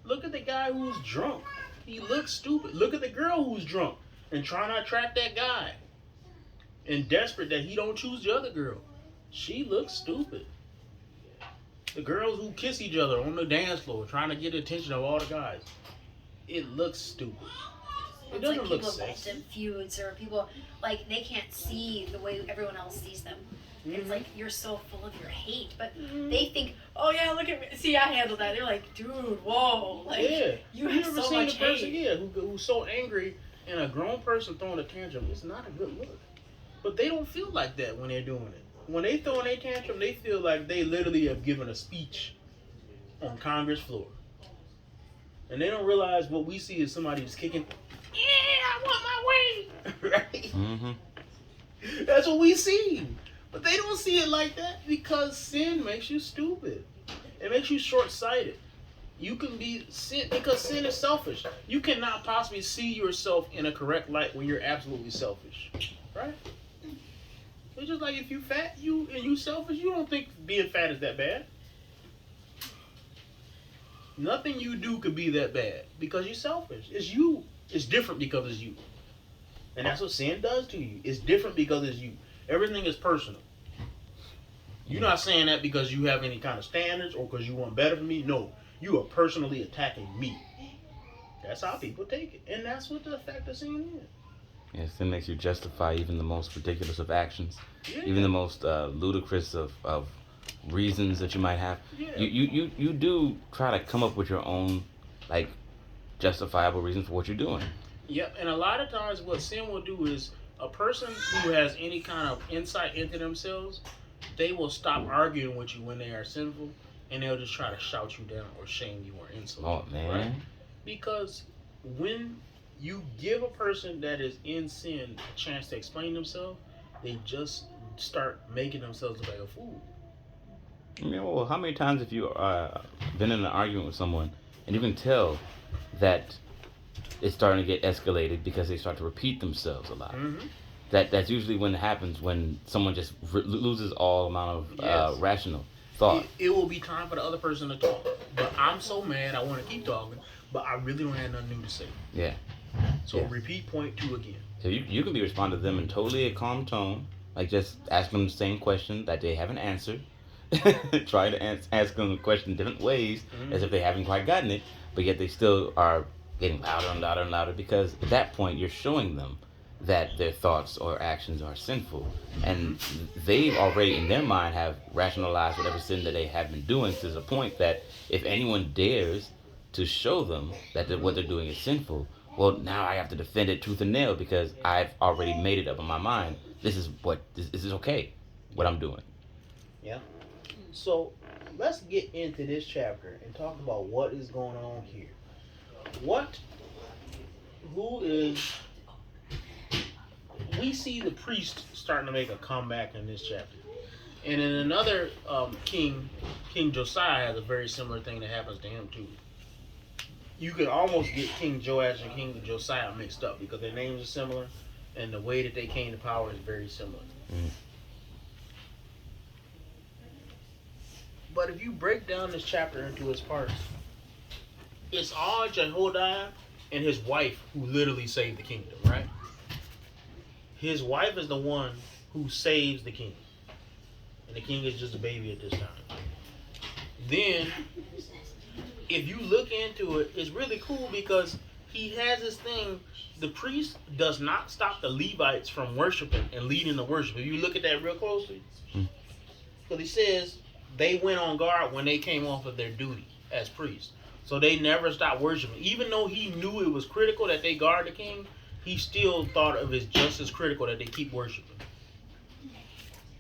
Look at the guy who's drunk. He looks stupid. Look at the girl who's drunk and trying to attract that guy and desperate that he don't choose the other girl. She looks stupid. The girls who kiss each other on the dance floor trying to get the attention of all the guys. It looks stupid. It doesn't like look people sexy. involved in feuds, or people, like, they can't see the way everyone else sees them. Mm-hmm. It's like, you're so full of your hate, but they think, oh yeah, look at me. See, I handled that. They're like, dude, whoa. Like, Yeah. you have ever so seen much the person, hate. who's so angry, and a grown person throwing a tantrum? It's not a good look. But they don't feel like that when they're doing it. When they throwing a tantrum, they feel like they literally have given a speech on Congress floor. And they don't realize what we see is somebody just kicking, yeah, I want my way. Right? Mm-hmm. That's what we see. But they don't see it like that because sin makes you stupid. It makes you short-sighted. You can be sin because sin is selfish. You cannot possibly see yourself in a correct light when you're absolutely selfish. Right? It's just like if you fat, you selfish, you don't think being fat is that bad. Nothing you do could be that bad because you're selfish. It's you. It's different because it's you. And that's what sin does to you. It's different because it's you. Everything is personal. You're not saying that because you have any kind of standards or because you want better for me. No. You are personally attacking me. That's how people take it. And that's what the effect of sin is. Yeah, sin makes you justify even the most ridiculous of actions, Yeah. even the most ludicrous of reasons that you might have. Yeah. You do try to come up with your own, like, justifiable reason for what you're doing. Yep, and a lot of times what sin will do is a person who has any kind of insight into themselves, they will stop arguing with you when they are sinful, and they'll just try to shout you down or shame you or insult Oh, you. man. Right? Because when you give a person that is in sin a chance to explain themselves, they just start making themselves look like a fool. I mean, well, how many times have you been in an argument with someone and you can tell that it's starting to get escalated because they start to repeat themselves a lot? Mm-hmm. That's usually when it happens, when someone just loses all amount of Yes. rational thought. It will be time for the other person to talk. But I'm so mad I want to keep talking, but I really don't have nothing new to say. Yeah. So Yeah. repeat point 2 again. So you can be responding to them in totally a calm tone, like just asking them the same question that they haven't answered. Try to ask them the question different ways, as if they haven't quite gotten it, but yet they still are getting louder and louder and louder, because at that point you're showing them that their thoughts or actions are sinful, and they've already in their mind have rationalized whatever sin that they have been doing to the point that if anyone dares to show them that what they're doing is sinful, well, now I have to defend it tooth and nail because I've already made it up in my mind. This is okay, what I'm doing. Yeah. So let's get into this chapter and talk about what is going on here. We see the priest starting to make a comeback in this chapter. And in another King Josiah has a very similar thing that happens to him too. You could almost get King Joash and King Josiah mixed up because their names are similar and the way that they came to power is very similar. Mm. But if you break down this chapter into its parts, it's all Jehoiada and his wife who literally saved the kingdom, right? His wife is the one who saves the king. And the king is just a baby at this time. Then, if you look into it, it's really cool because he has this thing. The priest does not stop the Levites from worshiping and leading the worship. If you look at that real closely, because he says they went on guard when they came off of their duty as priests. So they never stopped worshiping. Even though he knew it was critical that they guard the king, he still thought of it just as critical that they keep worshiping.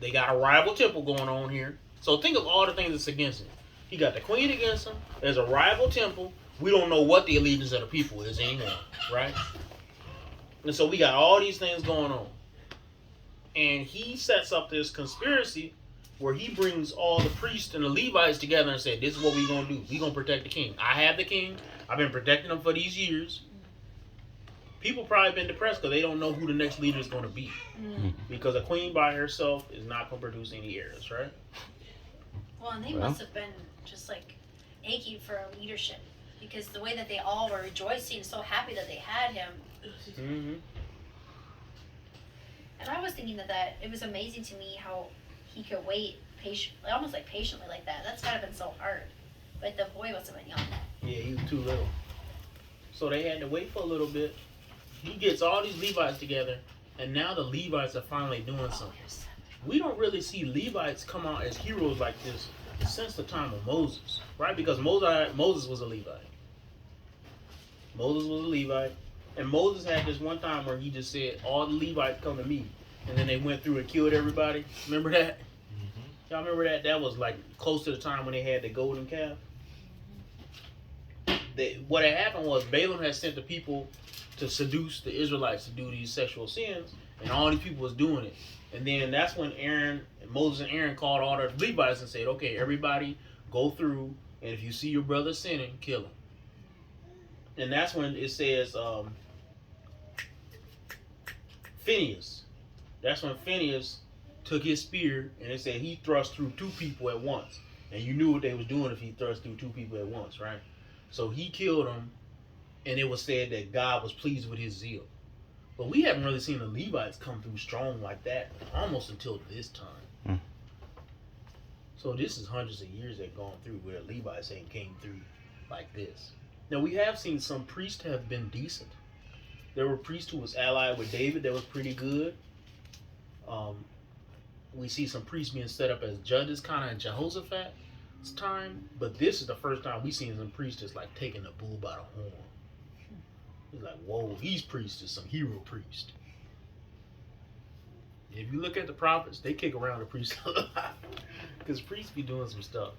They got a rival temple going on here. So think of all the things that's against him. He got the queen against him. There's a rival temple. We don't know what the allegiance of the people is anymore, right? And so we got all these things going on. And he sets up this conspiracy where he brings all the priests and the Levites together and said, this is what we're going to do. We're going to protect the king. I have the king. I've been protecting him for these years. People probably been depressed because they don't know who the next leader is going to be. Because a queen by herself is not going to produce any heirs, right? Well, and they must have been just like aching for a leadership because the way that they all were rejoicing, so happy that they had him. Mm-hmm. And I was thinking that it was amazing to me how he could wait patiently, almost like patiently like that. That's gotta have been so hard. But the boy must have been young. Yeah, he was too little. So they had to wait for a little bit. He gets all these Levites together, and now the Levites are finally doing something. We don't really see Levites come out as heroes like this since the time of Moses, right? Because Moses was a Levite. Moses was a Levite. And Moses had this one time where he just said, all the Levites come to me. And then they went through and killed everybody. Remember that? Y'all remember that? That was like close to the time when they had the golden calf. What had happened was Balaam had sent the people to seduce the Israelites to do these sexual sins. And all these people was doing it. And then that's when Moses and Aaron called all the Levites and said, okay, everybody go through. And if you see your brother sinning, kill him. And that's when it says Phineas. That's when Phineas took his spear and it said he thrust through 2 people at once. And you knew what they was doing if he thrust through 2 people at once, right? So he killed them, and it was said that God was pleased with his zeal. But we haven't really seen the Levites come through strong like that almost until this time. So this is hundreds of years they've gone through where the Levites ain't came through like this. Now we have seen some priests have been decent. There were priests who was allied with David that was pretty good. We see some priests being set up as judges, kind of in Jehoshaphat's time. But this is the first time we seen some priests that's like taking the bull by the horn. It's like, whoa, these priests is some hero priest. If you look at the prophets, they kick around the priests a lot. Because priests be doing some stuff.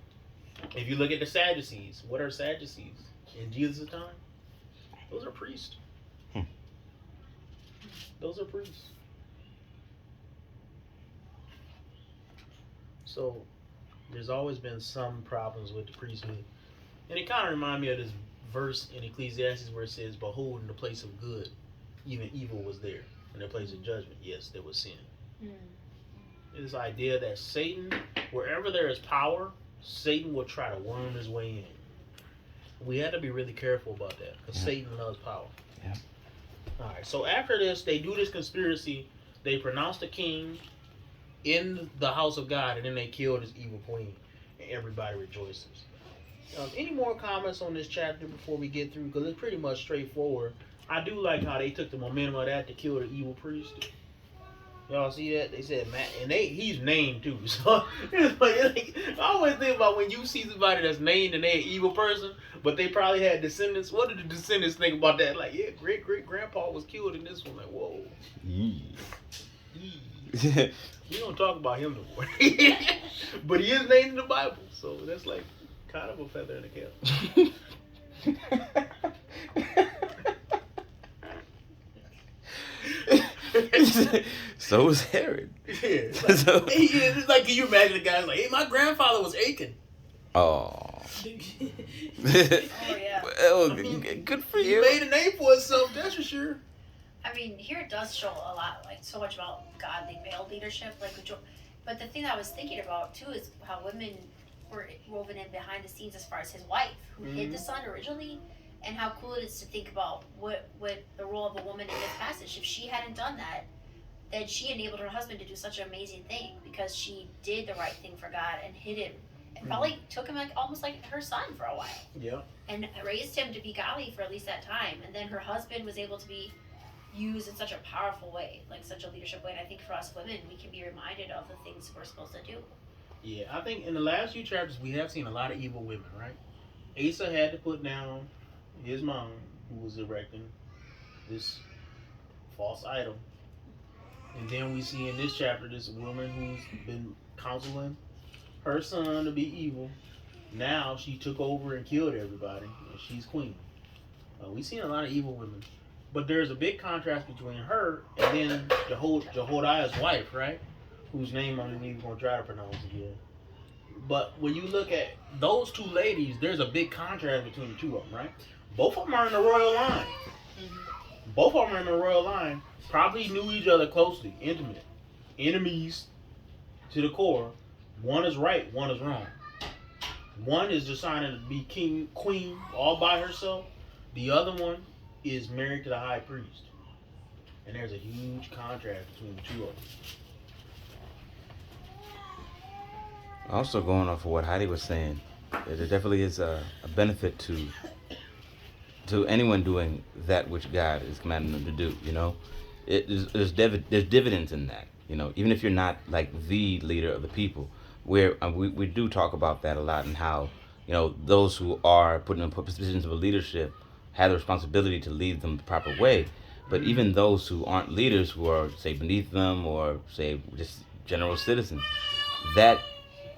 If you look at the Sadducees, what are Sadducees? In Jesus' time? Those are priests. Those are priests. So, there's always been some problems with the priesthood. And it kind of reminds me of this verse in Ecclesiastes where it says, behold, in the place of good, even evil was there. In the place of judgment, yes, there was sin. This idea that Satan, wherever there is power, Satan will try to worm his way in. We have to be really careful about that because Satan loves power. Yeah. All right, so after this, they do this conspiracy. They pronounce the king in the house of God, and then they kill his evil queen, and everybody rejoices. Any more comments on this chapter before we get through? Because it's pretty much straightforward. I do like how they took the momentum of that to kill the evil priest. Y'all see that? They said Matt, and he's named too. So it's like, I always think about when you see somebody that's named and they're an evil person, but they probably had descendants. What did the descendants think about that? Like, yeah, great grandpa was killed in this one. Like, whoa. We don't talk about him no more. But he is named in the Bible, so that's like kind of a feather in the cap. So was Herod. Yeah, it's like, can you imagine the guy's like, hey, my grandfather was Achan. Oh. Oh yeah. Well, good for you. He made a name for himself, that's for sure. I mean, here it does show a lot, like so much about godly male leadership, like. But the thing that I was thinking about too is how women were woven in behind the scenes as far as his wife, who hid the son originally, and how cool it is to think about what the role of a woman in this passage. If she hadn't done that, then she enabled her husband to do such an amazing thing because she did the right thing for God and hid him, and probably took him like almost like her son for a while. Yeah. And raised him to be godly for at least that time, and then her husband was able to be used in such a powerful way, like such a leadership way. And I think for us women, we can be reminded of the things we're supposed to do. Yeah, I think in the last few chapters we have seen a lot of evil women, right? Asa had to put down his mom, who was erecting this false idol. And then we see in this chapter this woman who's been counseling her son to be evil. Now she took over and killed everybody, and she's queen. We've seen a lot of evil women. But there's a big contrast between her and then Jehoiada's wife, right? Whose name I'm not even going to try to pronounce again. But when you look at those two ladies, there's a big contrast between the two of them, right? Both of them are in the royal line. Both of them are in the royal line. Probably knew each other closely, intimate. Enemies to the core. One is right, one is wrong. One is deciding to be king, queen, all by herself. The other one is married to the high priest. And there's a huge contrast between the two of them. Also, going off of what Heidi was saying, there definitely is a benefit to anyone doing that which God is commanding them to do. You know, there's dividends in that. You know, even if you're not like the leader of the people, where we do talk about that a lot, and how, you know, those who are put in positions of leadership have the responsibility to lead them the proper way. But even those who aren't leaders, who are, say, beneath them, or say just general citizens, that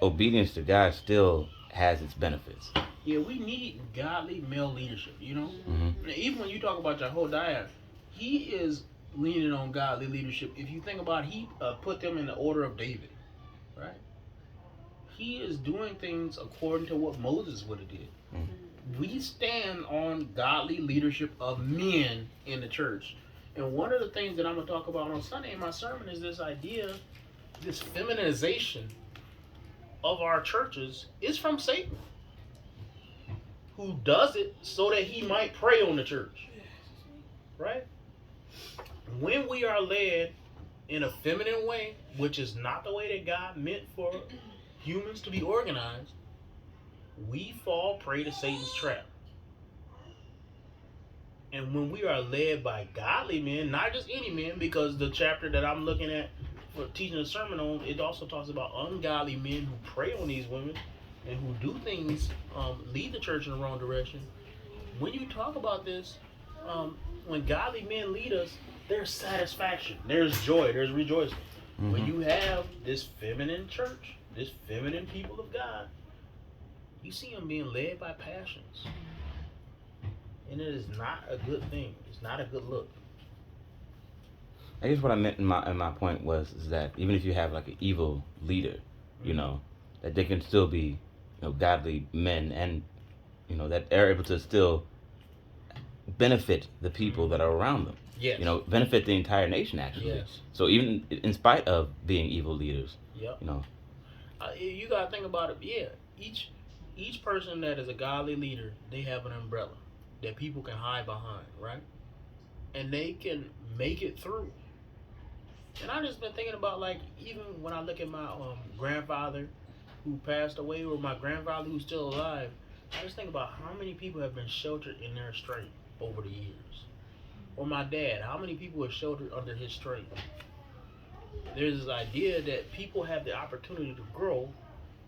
obedience to God still has its benefits. Yeah, we need godly male leadership, you know? Mm-hmm. Even when you talk about Jehoiada, he is leaning on godly leadership. If you think about it, he put them in the order of David, right? He is doing things according to what Moses would have did. Mm-hmm. We stand on godly leadership of men in the church. And one of the things that I'm going to talk about on Sunday in my sermon is this idea, this feminization of our churches is from Satan, who does it so that he might prey on the church. Right? When we are led in a feminine way, which is not the way that God meant for humans to be organized, we fall prey to Satan's trap. And when we are led by godly men, not just any men, because the chapter that I'm looking at for teaching a sermon on, it also talks about ungodly men who prey on these women and who do things, lead the church in the wrong direction. When you talk about this, when godly men lead us, there's satisfaction, there's joy, there's rejoicing. Mm-hmm. When you have this feminine church, this feminine people of God, you see them being led by passions. And it is not a good thing. It's not a good look. I guess what I meant in my point was is that even if you have like an evil leader, you know, that they can still be, you know, godly men, and you know that they're able to still benefit the people that are around them. Yes. You know, benefit the entire nation actually. Yes. So even in spite of being evil leaders, yep. You know, you gotta think about it. Yeah, each person that is a godly leader, they have an umbrella that people can hide behind, right? And they can make it through. And I just been thinking about, like, even when I look at my grandfather who passed away, or my grandfather who's still alive, I just think about how many people have been sheltered in their strength over the years. Or my dad, how many people are sheltered under his strength? There's this idea that people have the opportunity to grow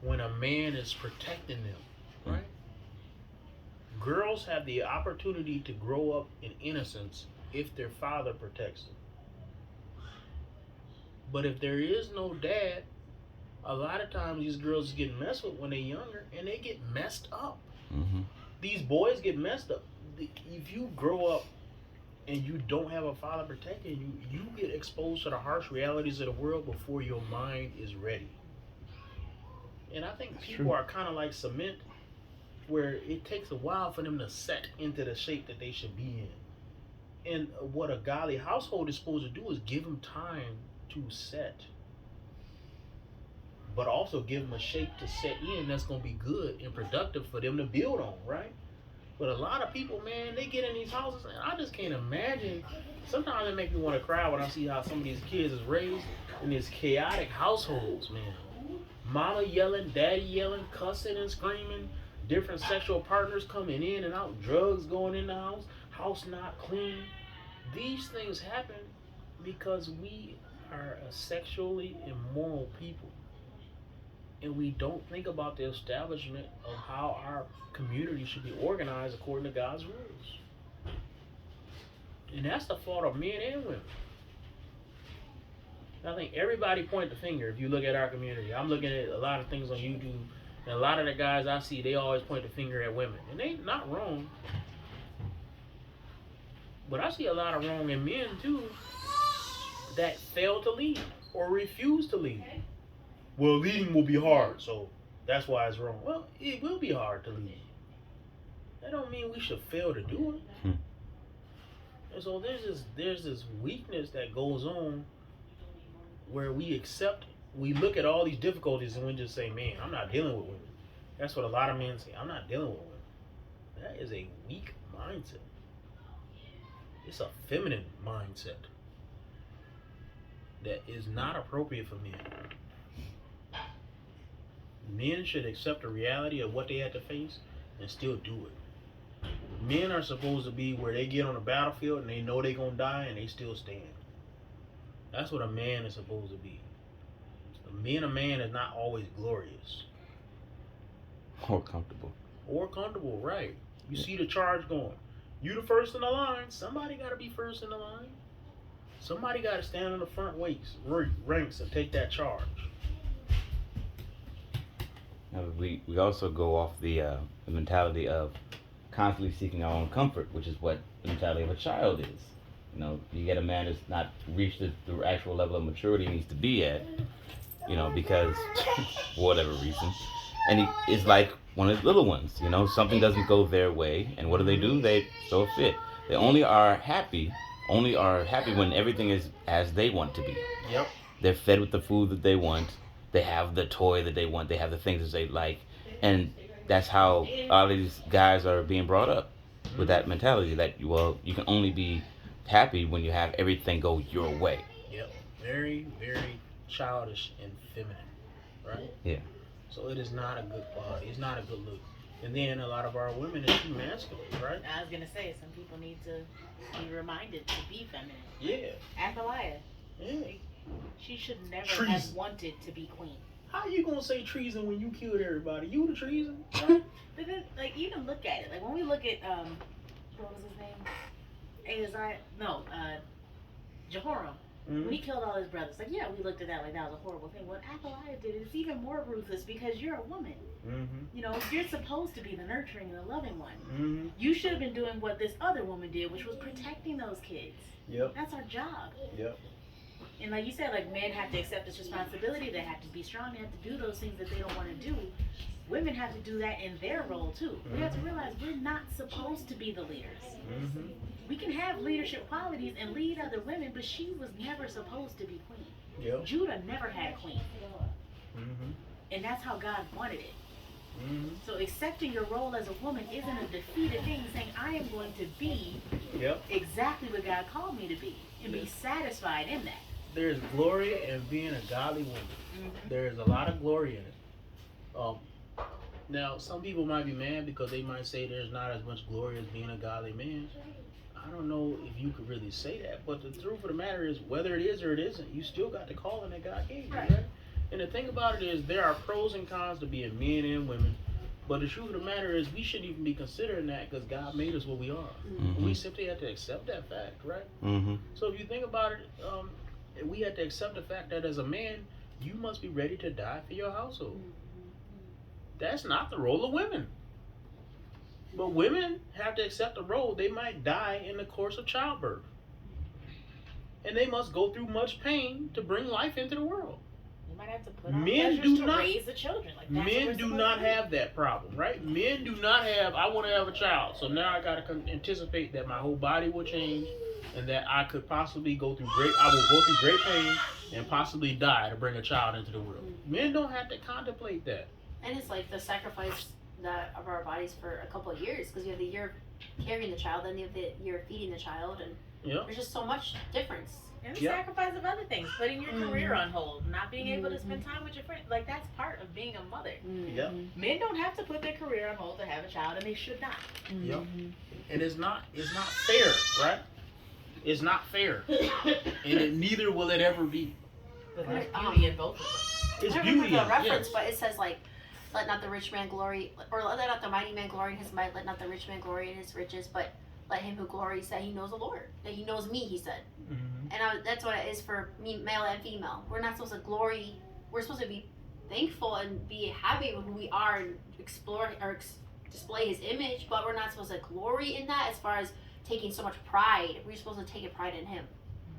when a man is protecting them, right? Girls have the opportunity to grow up in innocence if their father protects them. But if there is no dad, a lot of times these girls get messed with when they're younger, and they get messed up. Mm-hmm. These boys get messed up. If you grow up and you don't have a father protecting you, you get exposed to the harsh realities of the world before your mind is ready. And I think people are kind of like cement, where it takes a while for them to set into the shape that they should be in. And what a godly household is supposed to do is give them time to set, but also give them a shape to set in that's going to be good and productive for them to build on, right? But a lot of people, man, they get in these houses, and I just can't imagine. Sometimes it makes me want to cry when I see how some of these kids is raised in these chaotic households, man. Mama yelling, daddy yelling, cussing and screaming, different sexual partners coming in and out, drugs going in the house not clean. These things happen because we are a sexually immoral people. And we don't think about the establishment of how our community should be organized according to God's rules. And that's the fault of men and women. I think everybody point the finger if you look at our community. I'm looking at a lot of things on YouTube, and a lot of the guys I see, they always point the finger at women. And they not wrong. But I see a lot of wrong in men too that fail to lead or refuse to lead. Well, leading will be hard, so that's why it's wrong. Well, it will be hard to lead. That don't mean we should fail to do it. And so there's this weakness that goes on where we look at all these difficulties and we just say, man, I'm not dealing with women. That's what a lot of men say. I'm not dealing with women. That is a weak mindset. It's a feminine mindset that is not appropriate for men. Men should accept the reality of what they had to face and still do it. Men are supposed to be where they get on the battlefield and they know they're going to die and they still stand. That's what a man is supposed to be. Being a man is not always glorious. Or comfortable. Or comfortable, right. You see the charge going. You the first in the line. Somebody got to be first in the line. Somebody got to stand on the front ranks and take that charge. We also go off the mentality of constantly seeking our own comfort, which is what the mentality of a child is. You know, you get a man that's not reached the actual level of maturity he needs to be at, you know, because for whatever reason. And he is like one of the little ones, you know, something doesn't go their way, and what do? They throw a fit. They only are happy when everything is as they want to be. Yep. They're fed with the food that they want. They have the toy that they want. They have the things that they like. And that's how all of these guys are being brought up, with that mentality that, well, you can only be happy when you have everything go your way. Yep. Very, very childish and feminine, right? Yeah. So it is not a good quality. It's not a good look. And then a lot of our women is too masculine, right? I was gonna say some people need to be reminded to be feminine. Yeah. Athaliah, Yeah. she should never Treason. have wanted to be queen. How you gonna say treason when you killed everybody? You the treason, right? But then, like, even look at it. Like when we look at what was his name? Jehoram. When he killed all his brothers, like, yeah, we looked at that like that was a horrible thing. What Athaliah did is even more ruthless because you're a woman. Mm-hmm. You know, you're supposed to be the nurturing and the loving one. Mm-hmm. You should have been doing what this other woman did, which was protecting those kids. Yep. That's our job. Yep. And like you said, like men have to accept this responsibility. They have to be strong. They have to do those things that they don't want to do. Women have to do that in their role too. We have to realize we're not supposed to be the leaders. Mm-hmm. We can have leadership qualities and lead other women, but she was never supposed to be queen. Yep. Judah never had a queen. Mm-hmm. And that's how God wanted it. Mm-hmm. So accepting your role as a woman isn't a defeated thing, saying I am going to be Yep. exactly what God called me to be and be satisfied in that. There's glory in being a godly woman. Mm-hmm. There's a lot of glory in it. Now, some people might be mad because they might say there's not as much glory as being a godly man. I don't know if you could really say that, but the truth of the matter is, whether it is or it isn't, you still got the calling that God gave you, right? And the thing about it is, there are pros and cons to being men and women, but the truth of the matter is, we shouldn't even be considering that because God made us what we are. Mm-hmm. We simply have to accept that fact, right? Mm-hmm. So if you think about it, we have to accept the fact that as a man, you must be ready to die for your household. That's not the role of women. But women have to accept the role. They might die in the course of childbirth. And they must go through much pain to bring life into the world. You might have to put on Men measures do to not- raise the children. Like that's what Men we're do supposed not to do. have that problem, right? Men do not have, I want to have a child, so now I got to anticipate that my whole body will change and that I could possibly I will go through great pain and possibly die to bring a child into the world. Men don't have to contemplate that. And it's like the sacrifice that of our bodies for a couple of years, because you have the year of carrying the child, then you have the year of feeding the child, and Yeah. there's just so much difference. And the Yep. sacrifice of other things, putting your career on hold, not being able to spend time with your friends. Like that's part of being a mother. Yep. Men don't have to put their career on hold to have a child, and they should not. Yep. And it's not fair, right? It's not fair. And neither will it ever be. But there's beauty in both of them. It's I remember beauty the in it, reference, yes. but it says like, let not the rich man glory, or let not the mighty man glory in his might, let not the rich man glory in his riches, but let him who glories that he knows the Lord, that he knows me, he said. Mhm. And that's what it is for me, male and female. We're not supposed to glory, we're supposed to be thankful and be happy with who we are and explore or display his image, but we're not supposed to glory in that as far as taking so much pride. We're supposed to take a pride in him.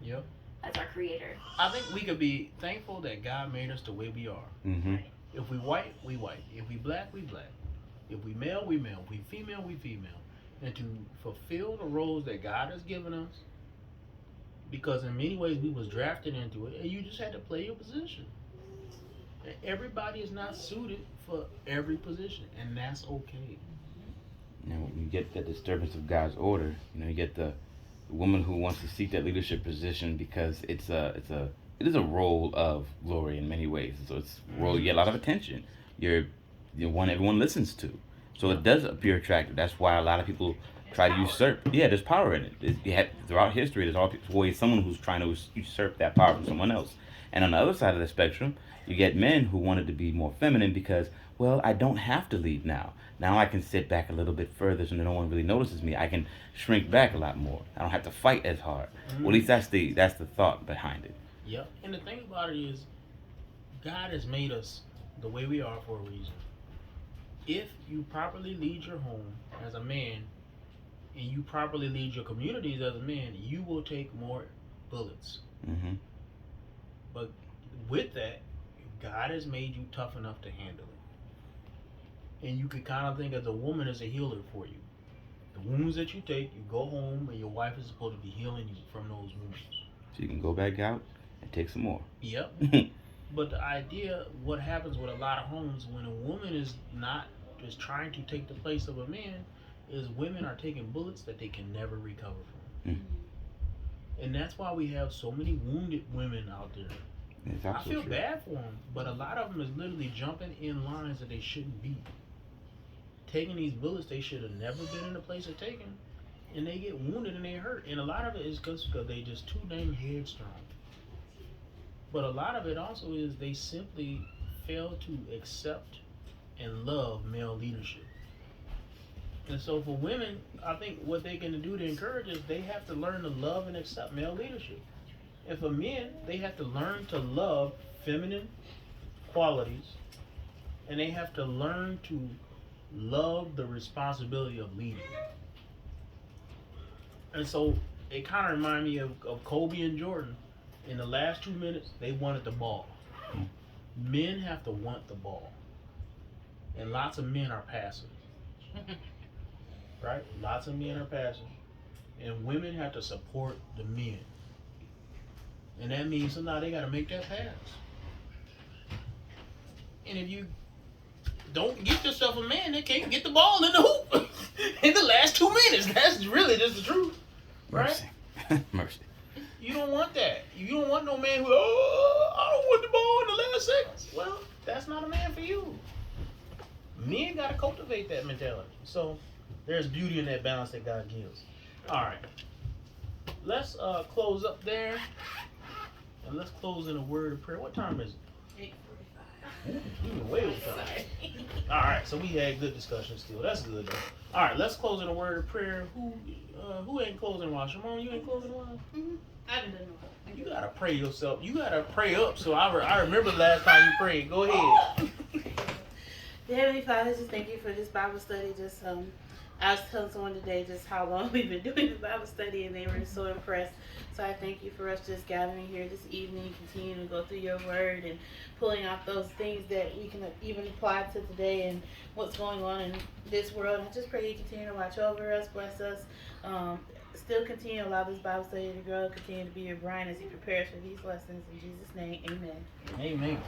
Yep. As our creator. I think we could be thankful that God made us the way we are. Mm-hmm. If we white, we white. If we black, we black. If we male, we male. If we female, we female. And to fulfill the roles that God has given us, because in many ways we was drafted into it, and you just had to play your position. And everybody is not suited for every position, and that's okay. Now, when you get that disturbance of God's order, you get the woman who wants to seek that leadership position because it is a role of glory in many ways. So it's a role you get a lot of attention. You're one everyone listens to. So it does appear attractive. That's why a lot of people try to usurp. Yeah, there's power in it. Throughout history, there's always someone who's trying to usurp that power from someone else. And on the other side of the spectrum, you get men who wanted to be more feminine because, well, I don't have to lead now. Now I can sit back a little bit further so no one really notices me. I can shrink back a lot more. I don't have to fight as hard. Mm-hmm. Well, at least that's the thought behind it. Yep. And the thing about it is, God has made us the way we are for a reason. If you properly lead your home as a man, and you properly lead your communities as a man, you will take more bullets. Mm-hmm. But with that, God has made you tough enough to handle it. And you can kind of think of the woman as a healer for you. The wounds that you take, you go home, and your wife is supposed to be healing you from those wounds. So you can go back out and take some more. Yep. But the idea, what happens with a lot of homes when a woman is trying to take the place of a man, is women are taking bullets that they can never recover from. And that's why we have so many wounded women out there. It's I absolutely feel true. bad for them, but a lot of them is literally jumping in lines that they shouldn't be. taking these bullets they should have never been in the place of taking, and they get wounded and they hurt. And a lot of it is because they just too dang headstrong. But a lot of it also is they simply fail to accept and love male leadership. And so for women, I think what they can do to encourage is they have to learn to love and accept male leadership. And for men, they have to learn to love feminine qualities, and they have to learn to love the responsibility of leading. And so it kind of reminded me of Kobe and Jordan. In the last 2 minutes, they wanted the ball. Men have to want the ball. And lots of men are passive. Right? Lots of men are passive. And women have to support the men. And that means sometimes they got to make that pass. And if you don't get yourself a man that can't get the ball in the hoop in the last 2 minutes, that's really just the truth. Right? Mercy. Mercy. You don't want that. You don't want no man who, I don't want the ball in the last seconds. Well, that's not a man for you. Men got to cultivate that mentality. So there's beauty in that balance that God gives. All right. Let's close up there. And let's close in a word of prayer. What time is it? 8:45. We were way over time. All right, so we had good discussion still. That's good though. All right, let's close in a word of prayer. Who ain't closing while? Shimon, you ain't closing while? Mm-hmm. I haven't done one. You gotta pray yourself. You gotta pray up. So I remember the last time you prayed. Go ahead. Dear Heavenly Father, just thank you for this Bible study. Just I was telling someone today just how long we've been doing the Bible study, and they were so impressed. So I thank you for us just gathering here this evening, continuing to go through your word and pulling out those things that we can even apply to today and what's going on in this world. And I just pray you continue to watch over us, bless us. Still continue to allow this Bible study to grow, continue to be your Brian as he prepares for these lessons. In Jesus' name, amen. Amen.